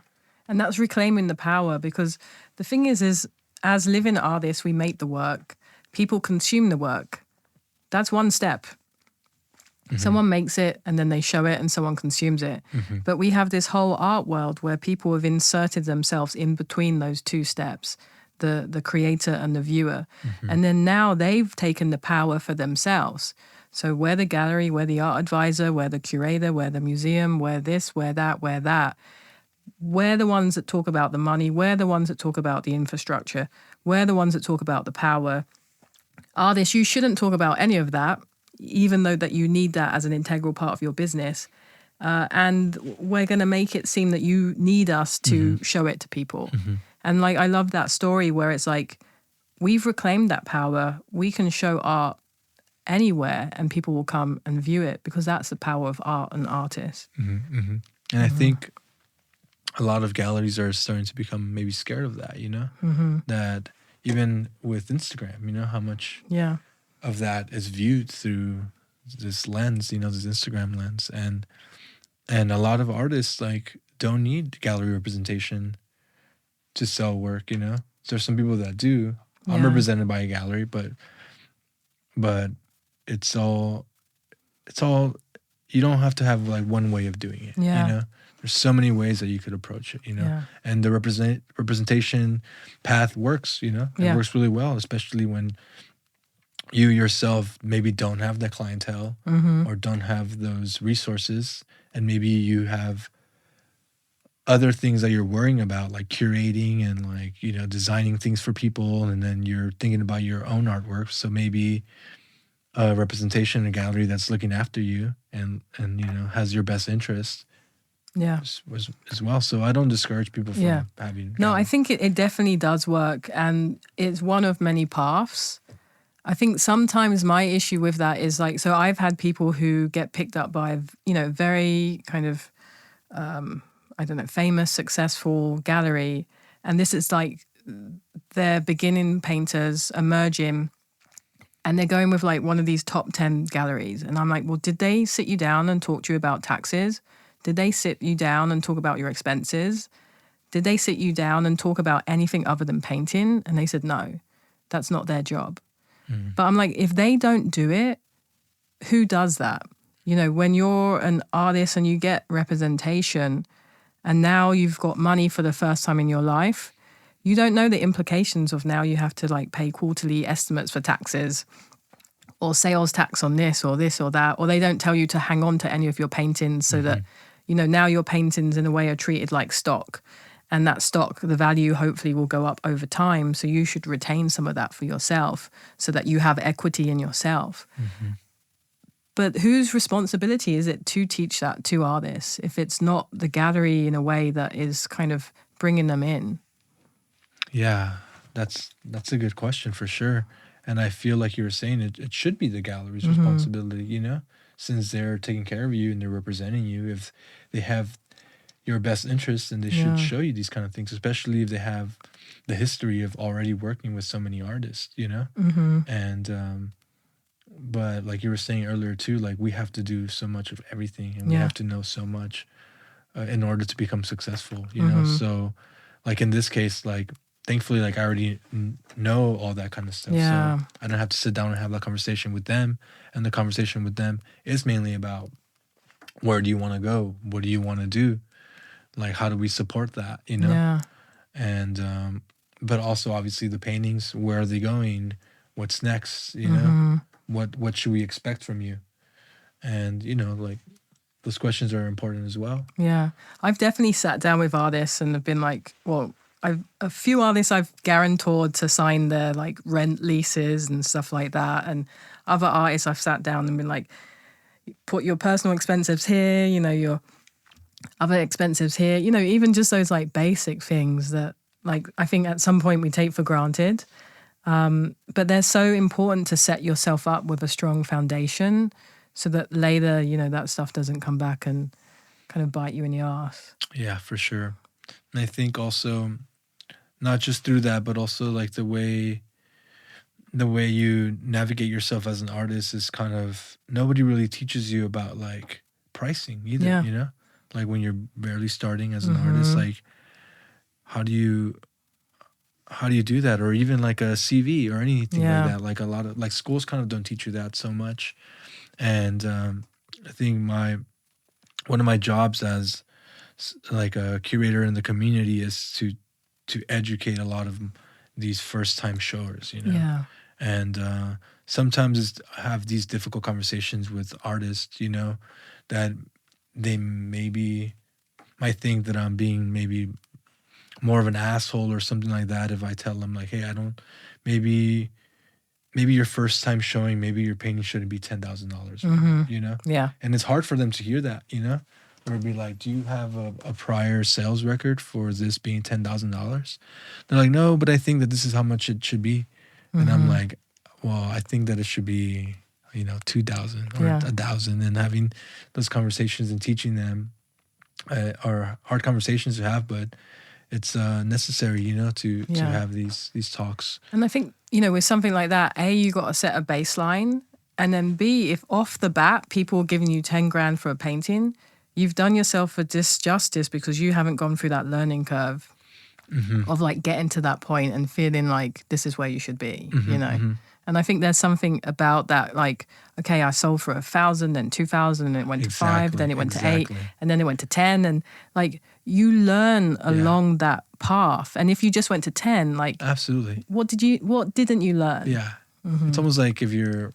And that's reclaiming the power, because the thing is as living artists, we make the work. People consume the work. That's one step. Someone makes it and then they show it and someone consumes it. But we have this whole art world where people have inserted themselves in between those two steps, the creator and the viewer. And then now they've taken the power for themselves. So we're the gallery, we're the art advisor, we're the curator, we're the museum, we're this, we're that, we're that. We're the ones that talk about the money. We're the ones that talk about the infrastructure. We're the ones that talk about the power. Artists, you shouldn't talk about any of that, even though that you need that as an integral part of your business. And we're going to make it seem that you need us to show it to people. And like, I love that story where it's like, we've reclaimed that power. We can show art anywhere and people will come and view it, because that's the power of art and artists. And I think a lot of galleries are starting to become maybe scared of that, you know, that even with Instagram, you know, how much of that is viewed through this lens, you know, this Instagram lens. And a lot of artists like don't need gallery representation to sell work, you know. There's some people that do. I'm represented by a gallery, but it's all you don't have to have like one way of doing it, you know. There's so many ways that you could approach it, you know. And the representation path works, you know. It works really well, especially when you yourself maybe don't have that clientele or don't have those resources, and maybe you have other things that you're worrying about, like curating and like, you know, designing things for people, and then you're thinking about your own artwork. So maybe a representation in a gallery that's looking after you and you know, has your best interest as well. So I don't discourage people from having No, I think it definitely does work, and it's one of many paths. I think sometimes my issue with that is like, so I've had people who get picked up by, you know, very kind of I don't know, famous, successful gallery, and this is like they're beginning painters emerging, and they're going with like one of these top 10 galleries, and I'm like, well, did they sit you down and talk to you about taxes? Did they sit you down and talk about your expenses? Did they sit you down and talk about anything other than painting? And they said, no, that's not their job. But I'm like, if they don't do it, who does that? You know, when you're an artist and you get representation and now you've got money for the first time in your life, you don't know the implications of now you have to like pay quarterly estimates for taxes or sales tax on this or that, or they don't tell you to hang on to any of your paintings so that, you know, now your paintings in a way are treated like stock, and that stock, the value hopefully will go up over time. So you should retain some of that for yourself so that you have equity in yourself. But whose responsibility is it to teach that to artists if it's not the gallery in a way that is kind of bringing them in? Yeah, that's a good question for sure. And I feel like you were saying, it should be the gallery's Mm-hmm. responsibility, you know, since they're taking care of you and they're representing you. If they have your best interests, then they should Yeah. show you these kind of things, especially if they have the history of already working with so many artists, you know? Mm-hmm. And, but like you were saying earlier too, like we have to do so much of everything and we Yeah. have to know so much in order to become successful, you know? Mm-hmm. So, like in this case, like thankfully, like I already know all that kind of stuff. Yeah. So I don't have to sit down and have that conversation with them. And the conversation with them is mainly about where do you want to go? What do you want to do? Like, how do we support that, you know? Yeah. And, but also obviously the paintings, where are they going? What's next? You know, Mm-hmm. what should we expect from you? And, you know, like those questions are important as well. Yeah. I've definitely sat down with artists and have been like, well, a few artists I've guaranteed to sign their like rent leases and stuff like that. And other artists I've sat down and been like, put your personal expenses here, you know, your other expenses here, you know, even just those like basic things that like I think at some point we take for granted. But they're so important to set yourself up with a strong foundation so that later, you know, that stuff doesn't come back and kind of bite you in the ass. Yeah, for sure. And I think also not just through that, but also like the way you navigate yourself as an artist is kind of, nobody really teaches you about like pricing either, Yeah. you know? Like when you're barely starting as an artist, like how do you do that? Or even like a CV or anything Yeah. like that. Like a lot of like schools kind of don't teach you that so much. And I think one of my jobs as like a curator in the community is to educate a lot of these first time showers, you know. Yeah. And sometimes have these difficult conversations with artists, you know, that they maybe might think that I'm being maybe more of an asshole or something like that if I tell them like, hey, I don't, maybe your first time showing, maybe your painting shouldn't be $10,000, you know? Yeah. And it's hard for them to hear that, you know? Or be like, do you have a prior sales record for this being $10,000? They're like, no, but I think that this is how much it should be. And I'm like, well, I think that it should be, you know, 2,000 or 1,000. And having those conversations and teaching them are hard conversations to have, but it's necessary, you know, to have these talks. And I think, you know, with something like that, A, you got to set a baseline. And then B, if off the bat, people are giving you 10 grand for a painting, you've done yourself a disjustice because you haven't gone through that learning curve of like getting to that point and feeling like this is where you should be, you know? And I think there's something about that, like, okay, I sold for 1,000, then 2,000, and it went to 5, then it went to 8, and then it went to 10. And like, you learn along that path. And if you just went to 10, like, absolutely, what didn't you learn? Yeah. It's almost like if you're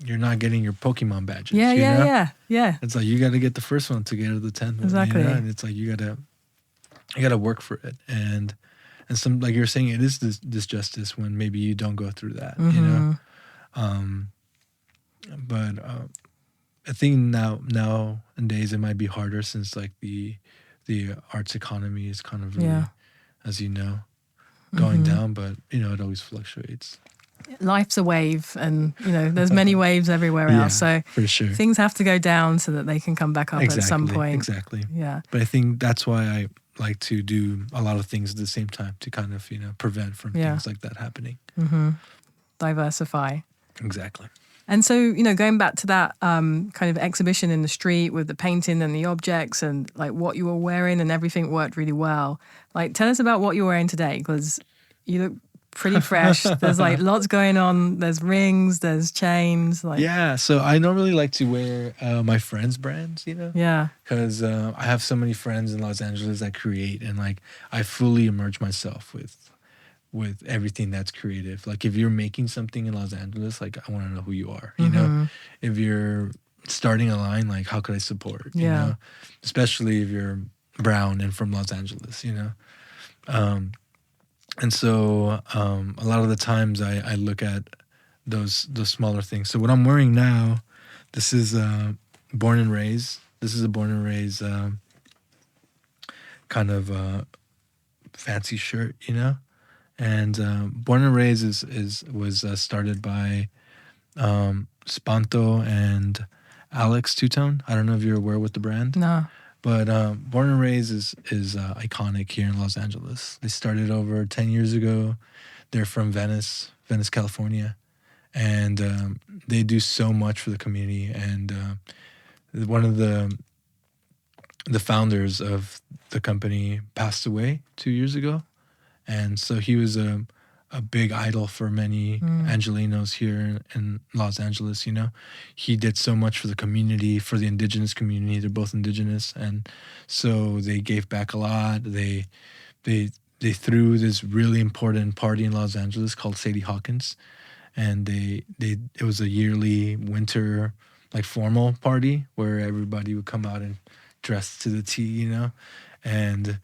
not getting your Pokemon badges. Yeah. It's like you got to get the first one to get to the 10th. Exactly. You know? And it's like you gotta work for it. And some, like you're saying, it is this justice when maybe you don't go through that, you know. But I think nowadays it might be harder since like the arts economy is kind of really, as you know, going down. But you know, it always fluctuates. Life's a wave, and you know there's many waves everywhere else. So for sure, things have to go down so that they can come back up at some point. Exactly. Yeah. But I think that's why I like to do a lot of things at the same time to kind of, you know, prevent from things like that happening. Diversify. Exactly. And so, you know, going back to that kind of exhibition in the street with the painting and the objects and like what you were wearing and everything worked really well. Like, tell us about what you're wearing today, because you look pretty fresh. There's like lots going on. There's rings, there's chains. Like, yeah, so I normally like to wear my friends' brands, you know? Yeah. Because I have so many friends in Los Angeles that create, and like I fully immerse myself with everything that's creative. Like if you're making something in Los Angeles, like I want to know who you are, you know? If you're starting a line, like how could I support, you know? Especially if you're brown and from Los Angeles, you know? And so a lot of the times I look at those smaller things. So what I'm wearing now, this is Born and Raised. This is a Born and Raised kind of fancy shirt, you know? And Born and Raised was started by Spanto and Alex Two-Tone. I don't know if you're aware with the brand. No. But Born and Raised is iconic here in Los Angeles. They started over 10 years ago. They're from Venice, California. And they do so much for the community. And one of the founders of the company passed away 2 years ago. And so he was a big idol for many Angelinos here in Los Angeles. You know, he did so much for the community, for the indigenous community. They're both indigenous, and so they gave back a lot. They threw this really important party in Los Angeles called Sadie Hawkins, and it was a yearly winter like formal party where everybody would come out and dress to the T, you know, and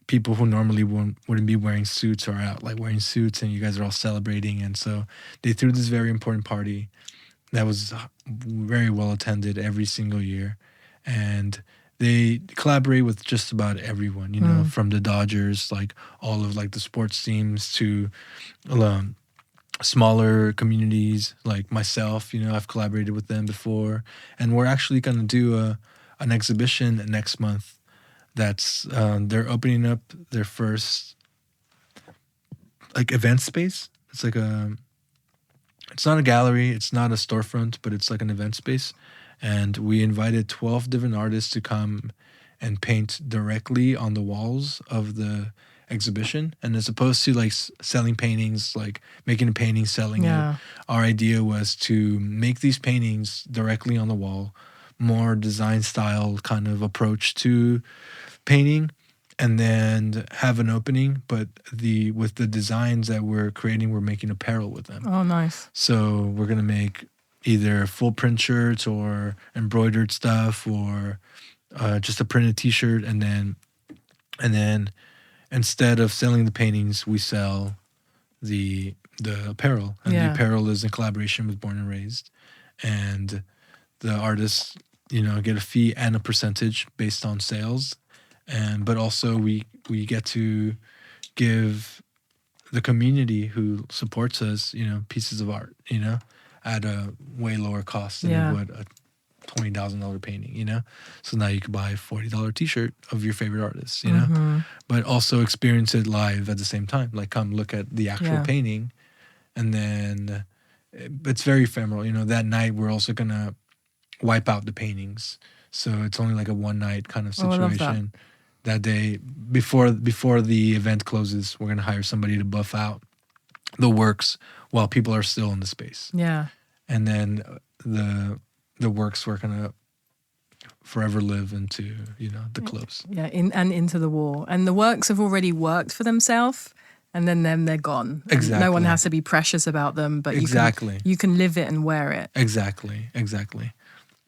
people who normally wouldn't be wearing suits are out like wearing suits, and you guys are all celebrating. And so they threw this very important party that was very well attended every single year. And they collaborate with just about everyone, you know, from the Dodgers, like all of like the sports teams to smaller communities like myself. You know, I've collaborated with them before. And we're actually going to do an exhibition next month. That's they're opening up their first like event space. It's like it's not a gallery, it's not a storefront, but it's like an event space. And we invited 12 different artists to come and paint directly on the walls of the exhibition. And as opposed to like selling paintings, like making a painting, selling it, our idea was to make these paintings directly on the wall, more design style kind of approach to painting, and then have an opening. But with the designs that we're creating, we're making apparel with them. Oh, nice. So we're gonna make either full print shirts or embroidered stuff, or just a printed T-shirt, and then instead of selling the paintings, we sell the apparel, and the apparel is in collaboration with Born and Raised, and the artists, you know, get a fee and a percentage based on sales. But also we get to give the community who supports us, you know, pieces of art, you know, at a way lower cost than it would a $20,000 painting, you know. So now you could buy a $40 T-shirt of your favorite artist, you know, but also experience it live at the same time. Like come look at the actual painting, and then it's very ephemeral, you know. That night we're also gonna wipe out the paintings, so it's only like a one night kind of situation. That day before the event closes, we're gonna hire somebody to buff out the works while people are still in the space. Yeah, and then the works were gonna forever live into, you know, the clothes. Yeah, into the wall, and the works have already worked for themselves. And then they're gone. Exactly. No one has to be precious about them, but you can live it and wear it. Exactly.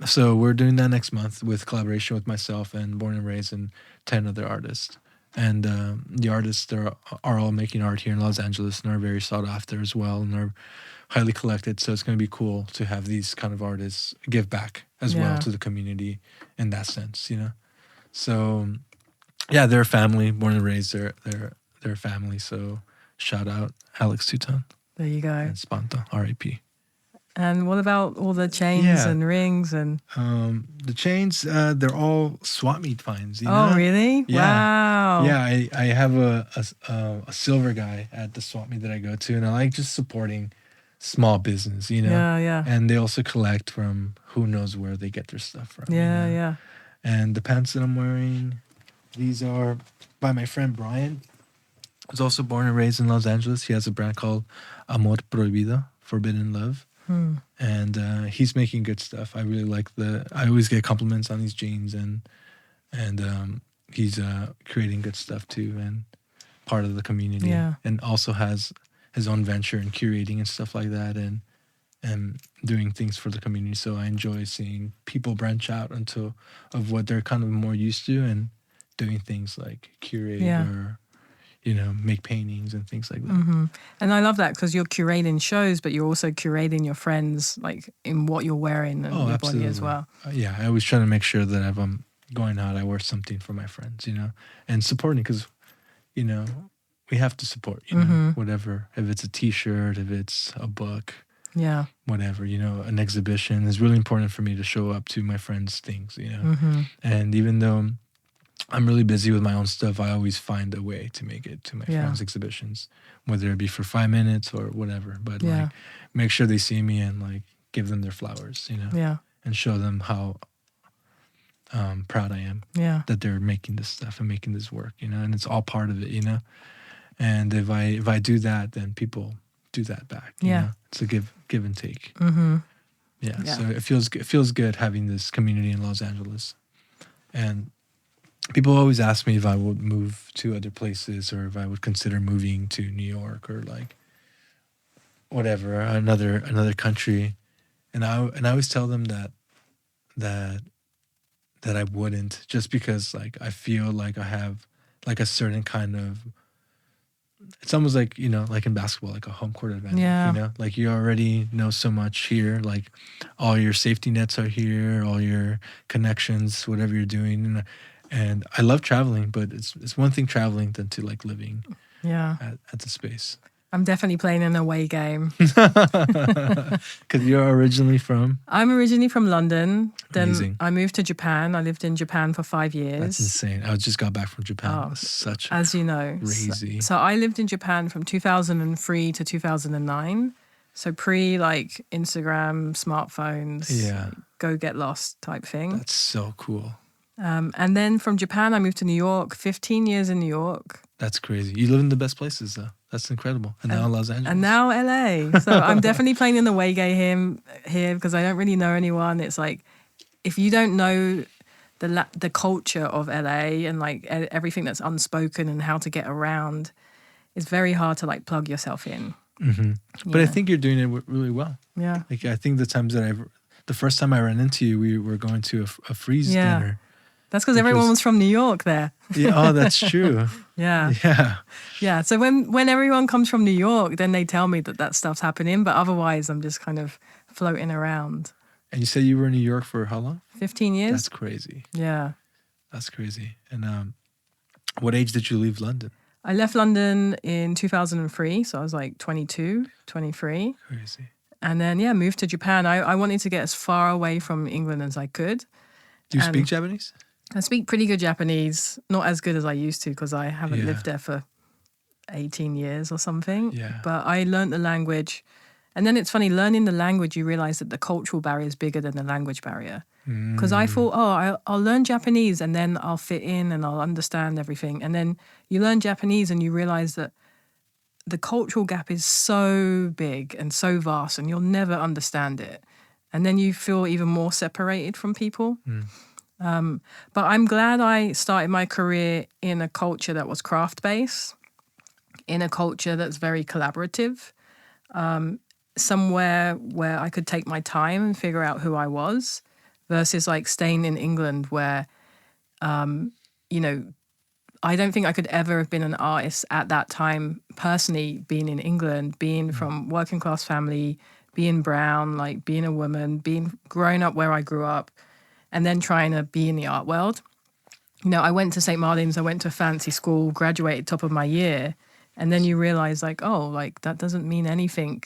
So we're doing that next month with collaboration with myself and Born and Raised and 10 other artists. And the artists are all making art here in Los Angeles and are very sought after as well, and are highly collected. So it's going to be cool to have these kind of artists give back as well to the community in that sense, you know. So yeah, they're a family. Born and Raised, they're a family. So shout out Alex Two-Tone. There you go. And Spanta, R.I.P. And what about all the chains and rings and? The chains, they're all swap meet finds. You know? Oh, really? Yeah. Wow. Yeah, I have a silver guy at the swap meet that I go to, and I like just supporting small business, you know. Yeah. And they also collect from who knows where they get their stuff from. Yeah, you know? yeah. And the pants that I'm wearing, these are by my friend Brian. He's also born and raised in Los Angeles. He has a brand called Amor Prohibido, Forbidden Love. And he's making good stuff. I really like I always get compliments on these jeans, and he's creating good stuff too, and part of the community. Yeah. And also has his own venture in curating and stuff like that, and doing things for the community. So I enjoy seeing people branch out of what they're kind of more used to, and doing things like curate or, you know, make paintings and things like that. Mm-hmm. And I love that because you're curating shows, but you're also curating your friends, like in what you're wearing and your body as well. Yeah, I always try to make sure that if I'm going out, I wear something for my friends, you know, and supporting, because, you know, we have to support, you know, whatever. If it's a T-shirt, if it's a book, Yeah. whatever, you know, an exhibition. It's really important for me to show up to my friends' things, you know. And even though I'm really busy with my own stuff, I always find a way to make it to my friends' exhibitions, whether it be for 5 minutes or whatever. But like, make sure they see me and like give them their flowers, you know. Yeah. And show them how proud I am that they're making this stuff and making this work, you know, and it's all part of it, you know. And if I do that, then people do that back. You know? It's a give and take. Yeah. So it feels good having this community in Los Angeles. And people always ask me if I would move to other places or if I would consider moving to New York or like whatever, another country. And I always tell them that I wouldn't, just because like I feel like I have like a certain kind of, it's almost like, you know, like in basketball, like a home court advantage, you know, like you already know so much here, like all your safety nets are here, all your connections, whatever you're doing. And I love traveling, but it's one thing traveling than to like living at the space. I'm definitely playing an away game. Because you're originally from? I'm originally from London. Then Amazing. I moved to Japan. I lived in Japan for 5 years. That's insane. I just got back from Japan. Oh, That's such as you know, crazy. So I lived in Japan from 2003 to 2009. So pre like Instagram, smartphones, like, go get lost type thing. That's so cool. And then from Japan, I moved to New York. 15 years in New York. That's crazy. You live in the best places, though. That's incredible. And now Los Angeles. And now LA. So I'm definitely playing in the away game here because I don't really know anyone. It's like, if you don't know the culture of LA and like everything that's unspoken and how to get around, it's very hard to like plug yourself in. But I think you're doing it really well. Yeah. Like I think the first time I ran into you, we were going to a freeze dinner. That's because everyone was from New York there. Yeah, oh, that's true. Yeah. So when everyone comes from New York, then they tell me that stuff's happening. But otherwise, I'm just kind of floating around. And you said you were in New York for how long? 15 years. That's crazy. Yeah. That's crazy. And what age did you leave London? I left London in 2003. So I was like 22, 23. Crazy. And then, moved to Japan. I wanted to get as far away from England as I could. Do you speak Japanese? I speak pretty good Japanese, not as good as I used to because I haven't lived there for 18 years or something. Yeah. But I learned the language. And then it's funny, learning the language, you realize that the cultural barrier is bigger than the language barrier. Because I thought, I'll learn Japanese and then I'll fit in and I'll understand everything. And then you learn Japanese and you realize that the cultural gap is so big and so vast and you'll never understand it. And then you feel even more separated from people. But I'm glad I started my career in a culture that was craft-based, in a culture that's very collaborative, somewhere where I could take my time and figure out who I was, versus like staying in England where, you know, I don't think I could ever have been an artist at that time, personally, being in England, being from working class family, being brown, like being a woman, growing up where I grew up, and then trying to be in the art world. You know, I went to St. Martin's, I went to a fancy school, graduated top of my year, and then you realize like, oh, like that doesn't mean anything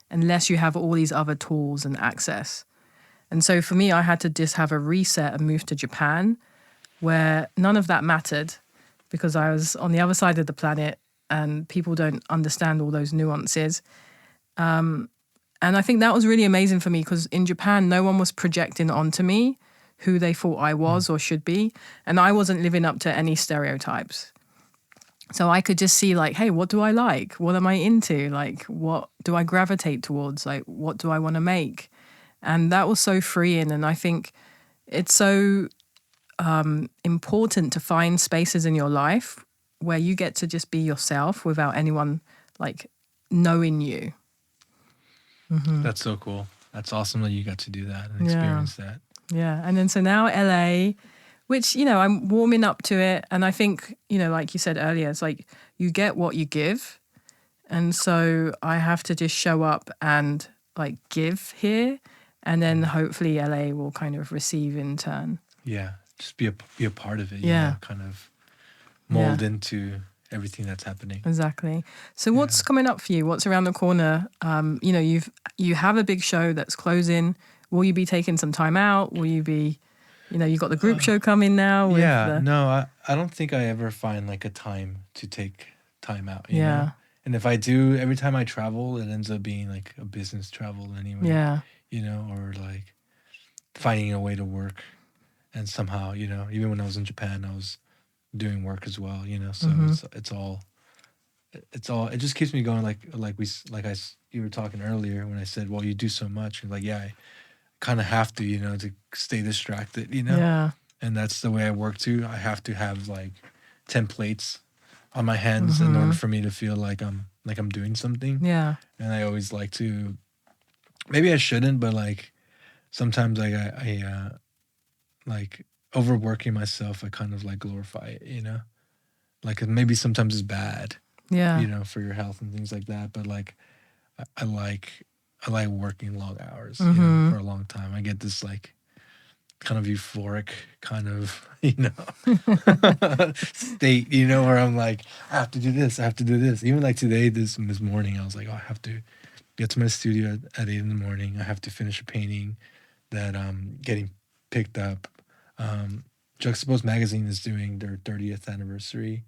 unless you have all these other tools and access. And so for me, I had to just have a reset and move to Japan where none of that mattered because I was on the other side of the planet and people don't understand all those nuances. And I think that was really amazing for me because in Japan, no one was projecting onto me who they thought I was or should be. And I wasn't living up to any stereotypes. So I could just see like, hey, what do I like? What am I into? Like, what do I gravitate towards? Like, what do I want to make? And that was so freeing. And I think it's so important to find spaces in your life where you get to just be yourself without anyone like knowing you. That's so cool. That's awesome that you got to do that and experience that. Yeah. And then so now LA, which, you know, I'm warming up to it. And I think, you know, like you said earlier, it's like you get what you give. And so I have to just show up and like give here. And then hopefully LA will kind of receive in turn. Yeah. Just be a part of it. You know, kind of mold into everything that's happening. Exactly. So what's coming up for you? What's around the corner? You know, you have a big show that's closing. Will you be taking some time out? Will you be, you know, you got the group show coming now with I don't think I ever find like a time to take time out, you Yeah. know? And if I do, every time I travel, it ends up being like a business travel anyway. Yeah. You know, or like finding a way to work. And somehow, you know, even when I was in Japan, I was doing work as well, you know? So it just keeps me going. You were talking earlier when I said, well, you do so much. You're like, yeah, I kind of have to, you know, to stay distracted, you know? Yeah. And that's the way I work too. I have to have like 10 plates on my hands in order for me to feel like I'm doing something. Yeah. And I always like to, maybe I shouldn't, but like sometimes I like overworking myself, I kind of like glorify it, you know? Like maybe sometimes it's bad, Yeah. you know, for your health and things like that. But like I like working long hours, you know, for a long time. I get this like kind of euphoric kind of, you know, state, you know, where I'm like, I have to do this, I have to do this. Even like today, this morning, I was like, oh, I have to get to my studio at 8 in the morning. I have to finish a painting that I'm getting picked up. Juxtapoz Magazine is doing their 30th anniversary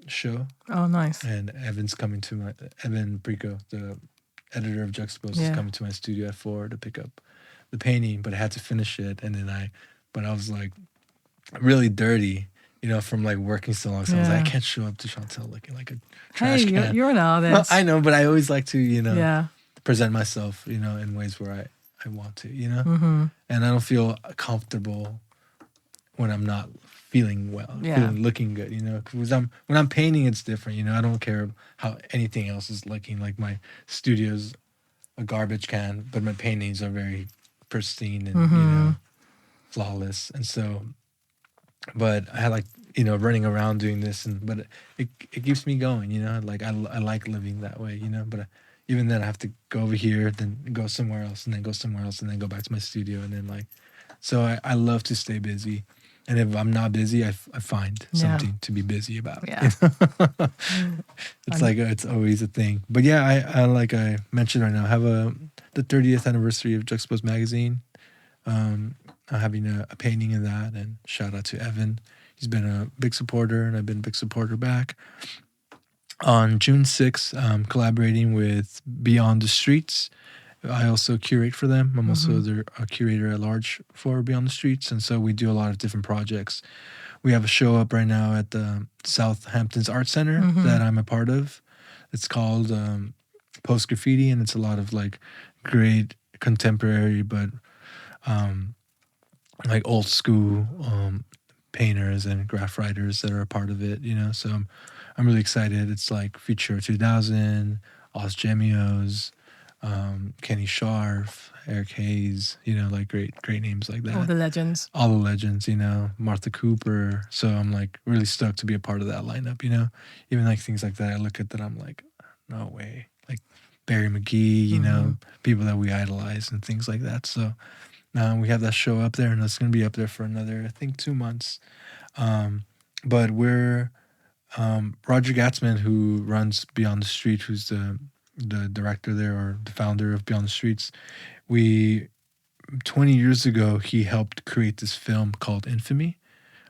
show. Oh, nice. And Evan Brico, the editor of Juxtapoz, is coming to my studio at 4 to pick up the painting, but I had to finish it. And then I was like really dirty, you know, from like working so long. So I was like, I can't show up to Shantell looking like a trash can. You're an artist. Well, I know, but I always like to, you know, present myself, you know, in ways where I want to, you know, and I don't feel comfortable when I'm not feeling well, looking good, you know, because when I'm painting, it's different, you know. I don't care how anything else is looking. Like my studio's a garbage can, but my paintings are very pristine and you know, flawless. And so, but I had like, you know, running around doing this, but it keeps me going, you know. Like I like living that way, you know. But even then, I have to go over here, then go somewhere else, and then go somewhere else, and then go back to my studio, and then like, so I love to stay busy. And if I'm not busy, I find something to be busy about. Yeah. It's like it's always a thing. But yeah, I like I mentioned right now, I have the 30th anniversary of Juxtapoz Magazine. I'm having a painting in that, and shout out to Evan. He's been a big supporter, and I've been a big supporter back. On June 6th, I'm collaborating with Beyond the Streets. I also curate for them. I'm also a curator at large for Beyond the Streets. And so we do a lot of different projects. We have a show up right now at the Southampton's Art Center that I'm a part of. It's called Post Graffiti, and it's a lot of like great contemporary, but like old school painters and graph writers that are a part of it, you know. So I'm really excited. It's like Future 2000, Os Gemios, Kenny Scharf, Eric Hayes, you know, like great names like that. All the legends, you know, Martha Cooper. So I'm like really stoked to be a part of that lineup, you know. Even like things like that, I look at that, I'm like, no way. Like Barry McGee, you know, people that we idolize and things like that. So we have that show up there, and it's going to be up there for another, I think, 2 months. But we're Roger Gatzman, who runs Beyond the Street, who's the director there, or the founder of Beyond the Streets. 20 years ago, he helped create this film called Infamy.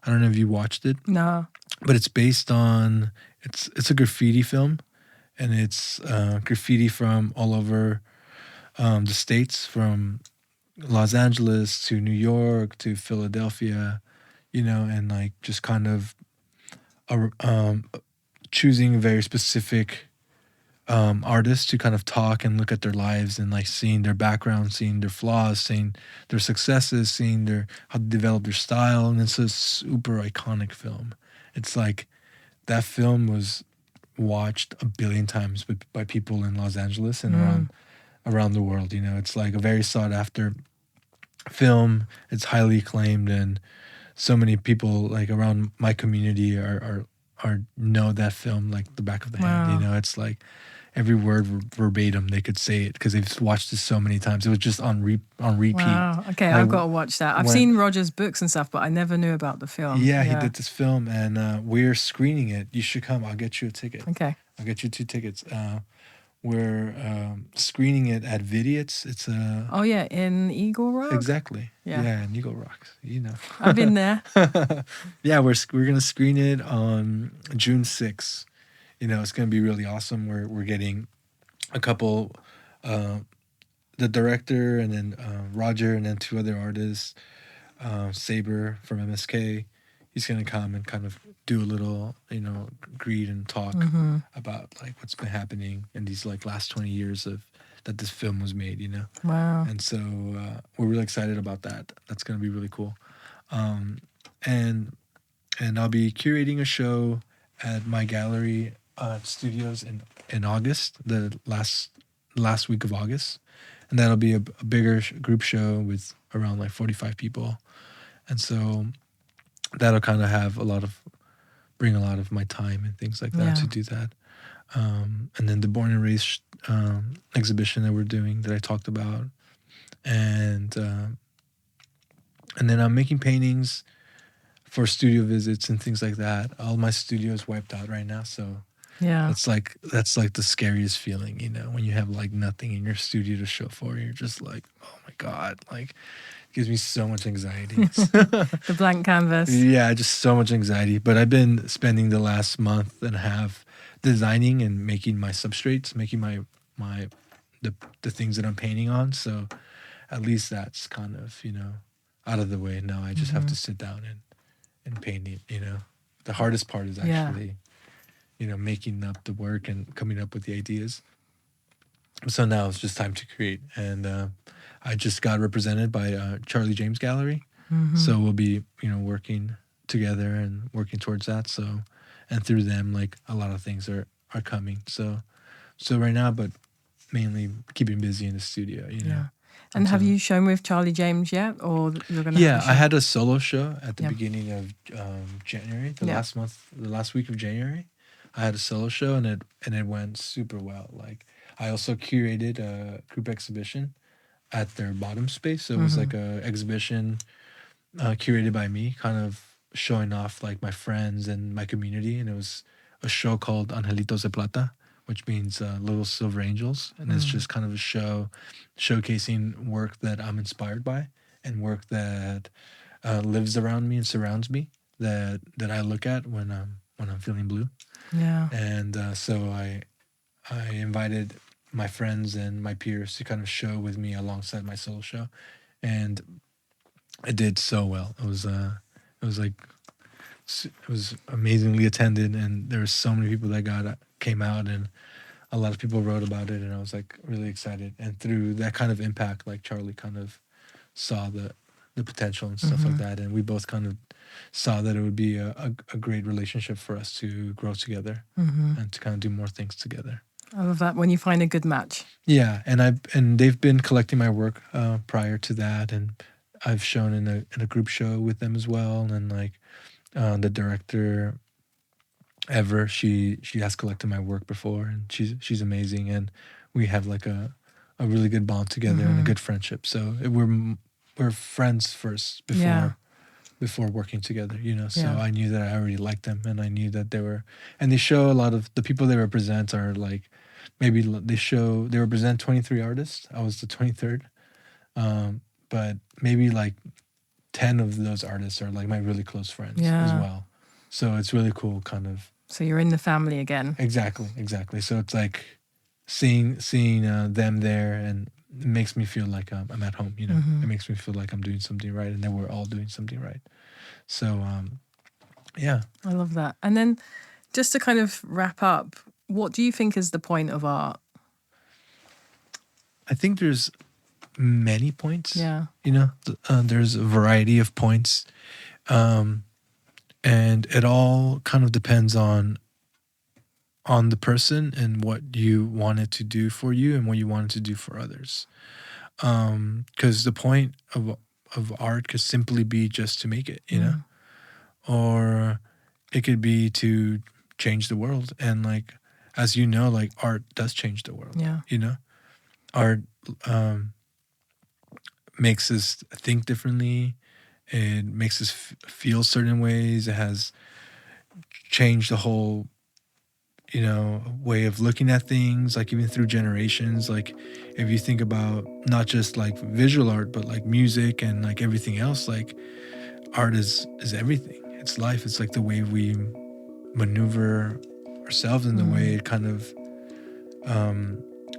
I don't know if you watched it. No. But it's based on, it's a graffiti film, and it's graffiti from all over the States, from Los Angeles to New York to Philadelphia, you know, and like just kind of choosing a very specific artists to kind of talk and look at their lives, and like seeing their background, seeing their flaws, seeing their successes, seeing how they develop their style. And it's a super iconic film. It's like that film was watched 1 billion times by people in Los Angeles and around the world. You know, it's like a very sought after film. It's highly acclaimed, and so many people like around my community are know that film like the back of the hand. You know, it's like every word verbatim. They could say it because they've watched it so many times. It was just on repeat. Wow. Okay, Like, I've got to watch that. I've when- seen Roger's books and stuff, but I never knew about the film. Yeah, he did this film, and we're screening it. You should come. I'll get you a ticket. Okay. I'll get you 2 tickets. We're screening it at Vidiots. It's a Oh yeah, in Eagle Rock. exactly. Yeah. Yeah, in Eagle Rocks. You know. I've been there. Yeah, we're gonna screen it on June 6th. You know, it's gonna be really awesome. We're getting a couple, the director, and then Roger, and then 2 other artists. Saber from MSK. He's gonna come and kind of do a little, you know, greet and talk about like what's been happening in these like last 20 years of that this film was made, you know. Wow. And so we're really excited about that. That's gonna be really cool. And I'll be curating a show at my gallery studios in August, the last week of August, and that'll be a bigger group show with around like 45 people, and so that'll kind of bring a lot of my time and things like that to do that. And then the Born and Raised exhibition that we're doing that I talked about, and then I'm making paintings for studio visits and things like that. All my studio is wiped out right now, so Yeah. that's like the scariest feeling, you know, when you have like nothing in your studio to show for. You're just like, oh my God, like it gives me so much anxiety. The blank canvas. Yeah, just so much anxiety. But I've been spending the last month and a half designing and making my substrates, making the things that I'm painting on. So at least that's kind of, you know, out of the way. Now I just have to sit down and paint it, you know. The hardest part is actually, you know, making up the work and coming up with the ideas. So now it's just time to create. And I just got represented by Charlie James Gallery. So we'll be, you know, working together and working towards that. So, and through them, like a lot of things are coming. So right now, but mainly keeping busy in the studio, you know. Yeah. And have you shown with Charlie James yet, or you're gonna? Yeah, have a show? I had a solo show at the beginning of January, the last week of January. I had a solo show, and it went super well. Like I also curated a group exhibition at their bottom space. So it was like a exhibition curated by me, kind of showing off like my friends and my community. And it was a show called Angelitos de Plata, which means Little Silver Angels. And it's just kind of a show showcasing work that I'm inspired by and work that lives around me and surrounds me that I look at when I'm feeling blue. Yeah. And so I invited my friends and my peers to kind of show with me alongside my solo show, and it did so well. It was amazingly attended, and there were so many people that came out, and a lot of people wrote about it, and I was like really excited. And through that kind of impact, like Charlie kind of saw the potential and stuff like that, and we both kind of saw that it would be a great relationship for us to grow together and to kind of do more things together. I love that when you find a good match. Yeah, and they've been collecting my work prior to that, and I've shown in a group show with them as well. And like the director, Ever, she has collected my work before, and she's amazing, and we have like a really good bond together and a good friendship. So we're friends first before working together, you know. So I knew that I already liked them, and I knew that they show a lot of the people they represent are like, maybe they represent 23 artists. I was the 23rd. But maybe like 10 of those artists are like my really close friends as well. So it's really cool kind of. So you're in the family again. Exactly. So it's like seeing them there, and it makes me feel like I'm at home, you know. It makes me feel like I'm doing something right, and that we're all doing something right. So, yeah. I love that. And then just to kind of wrap up, what do you think is the point of art? I think there's many points. Yeah. You know, there's a variety of points. And it all kind of depends on the person and what you want it to do for you and what you want it to do for others. Because the point of art could simply be just to make it, you know, or it could be to change the world. And like, as you know, like art does change the world. Yeah. You know, art makes us think differently. It makes us feel certain ways. It has changed the whole, you know, way of looking at things, like even through generations. Like if you think about not just like visual art, but like music and like everything else, like art is everything. It's life. It's like the way we maneuver ourselves in the way it kind of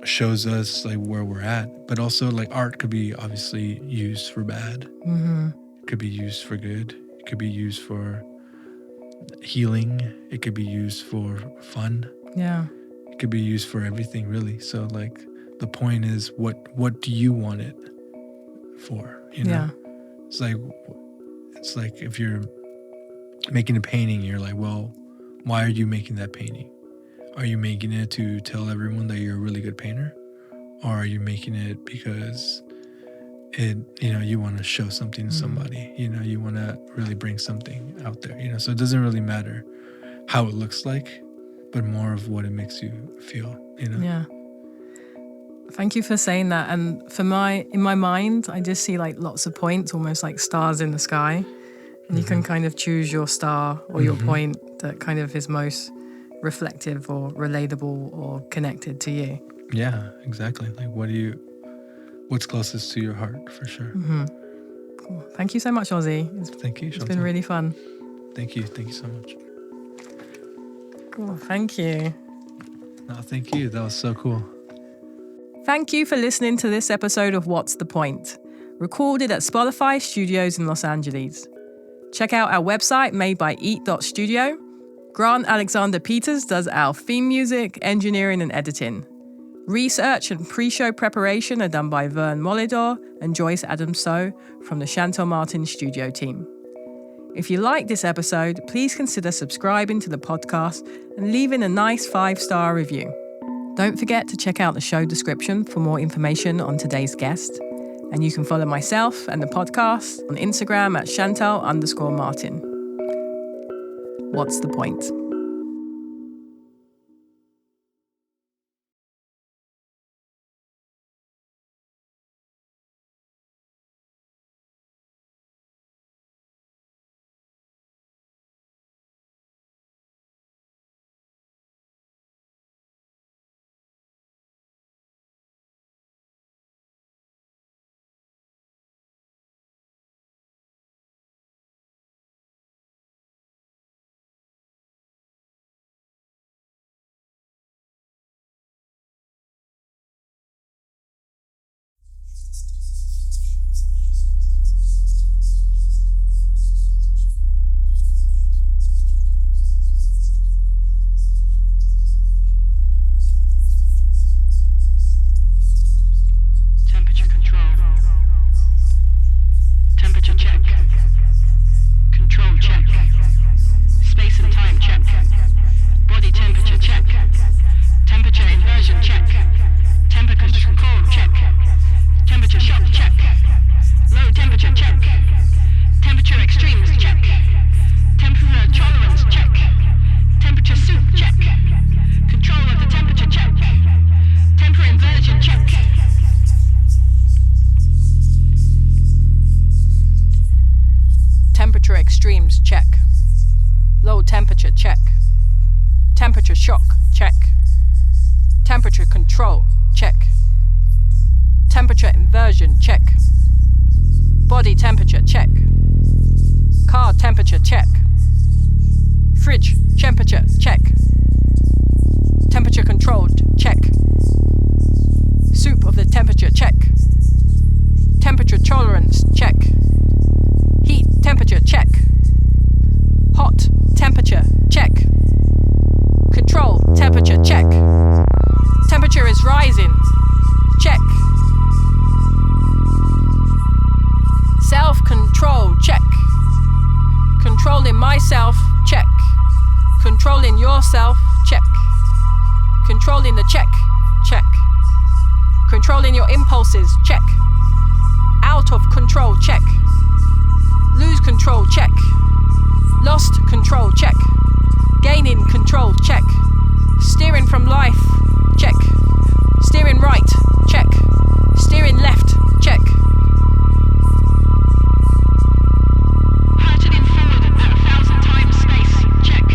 shows us like where we're at. But also like art could be obviously used for bad. It could be used for good. It could be used for healing. It could be used for fun. Yeah. It could be used for everything, really. So like the point is, what do you want it for? You know? Yeah. It's like if you're making a painting, you're like, well, why are you making that painting? Are you making it to tell everyone that you're a really good painter? Or are you making it because you want to show something to somebody, you want to really bring something out there, so it doesn't really matter how it looks like, but more of what it makes you feel, Yeah. Thank you for saying that. And in my mind, I just see like lots of points, almost like stars in the sky. And you can kind of choose your star or your point that kind of is most reflective or relatable or connected to you. Yeah, exactly. Like what's closest to your heart, for sure. Cool. Thank you so much, Ozzie. Thank you, Shantell. It's been really fun. Thank you so much. Cool. Thank you. No, thank you. That was so cool. Thank you for listening to this episode of What's the Point, recorded at Spotify Studios in Los Angeles. Check out our website made by Eat.studio. Grant Alexander Peters does our theme music, engineering and editing. Research and pre-show preparation are done by Vern Molidor and Joyce Adams-So from the Shantell Martin studio team. If you like this episode, please consider subscribing to the podcast and leaving a nice 5-star review. Don't forget to check out the show description for more information on today's guest. And you can follow myself and the podcast on Instagram at Shantell_Martin. What's the point? Extremes, check. Low temperature, check. Temperature shock, check. Temperature control, check. Temperature inversion, check. Body temperature, check. Car temperature, check. Fridge temperature, check. Temperature controlled, check. Soup of the temperature, check. Temperature tolerance, check. Heat temperature, check. Hot temperature, check. Control temperature, check. Temperature is rising, check. Self-control, check. Controlling myself, check. Controlling yourself, check. Controlling the check, check. Controlling your impulses, check. Out of control, check. Lose control, check. Lost control, check. Gaining control, check. Steering from life, check. Steering right, check. Steering left, check. Hurtling forward at 1,000 times space, check.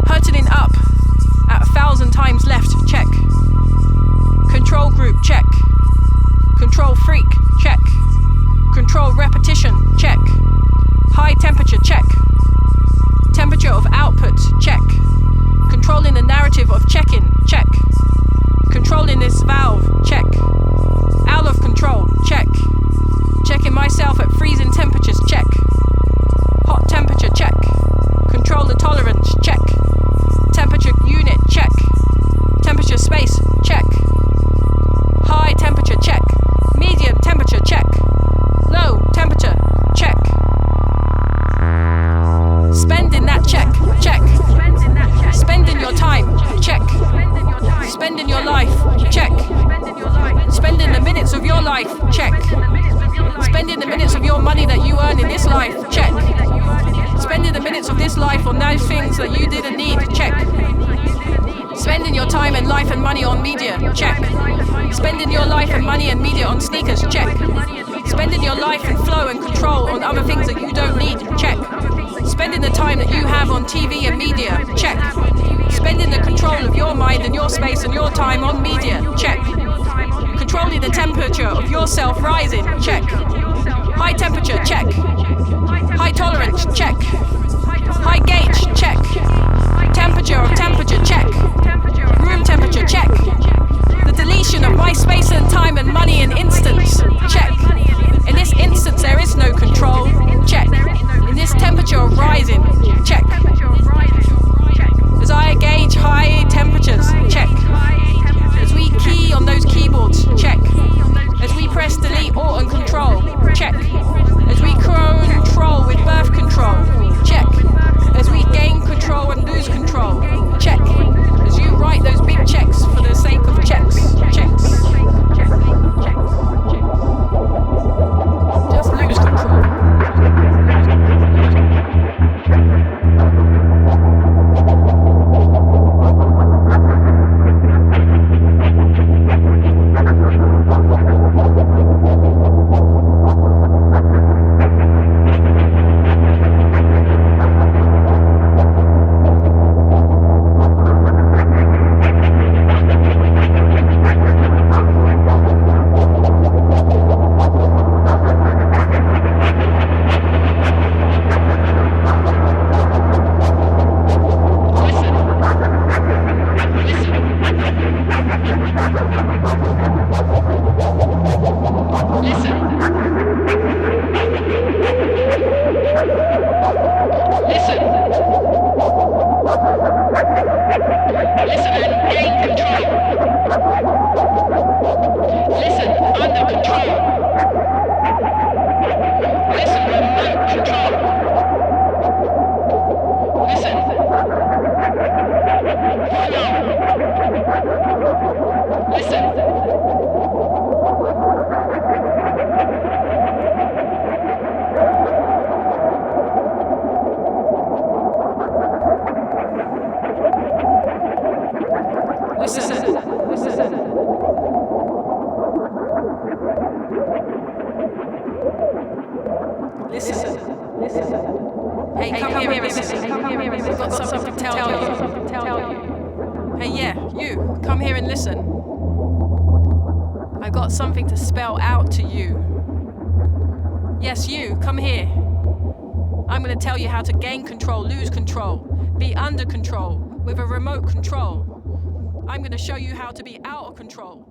Hurtling up at 1,000 times left, check. Control group, check. Control freak, check. Control repetition, check. High temperature, check. Temperature of output, check. Controlling the narrative of check-in, check. Controlling this valve, check. Out of control, check. Checking myself at freezing temperatures, check. Hot temperature, check. Control the tolerance, check. Temperature unit, check. Temperature space, check. High temperature, check. Medium temperature, check. Low temperature, check. Spending that check, check. Spending your time, check. Spending your life, check. Spending the minutes of your life, check. Spending the minutes of your money that you earn in this life, check. Spending the minutes of this life on those things that you didn't need, check. Spending your time and life and money on media, check. Spending your life and money and media on sneakers, check. Spending your life and flow and control on other things that you don't need, check. Spending the time that you have on TV and media, check. Spending the control of your mind and your space and your time on media, check. Controlling the temperature of yourself rising, check. High temperature, check. High tolerance, check. High gauge, check. Temperature of temperature, check. Room temperature, check. The deletion of my space and time and money in instance, check. In this instance there is no control, check. In this temperature of rising, check. As I gauge high temperatures, check. As we key on those keyboards, check. As we press delete, alt and control, check. As we control with birth control, check. As we gain control and lose control, check. As you write those big checks for the sake of checks, checks. Just lose control. Something to spell out to you. Yes, you, come here. I'm going to tell you how to gain control, lose control, be under control with a remote control. I'm going to show you how to be out of control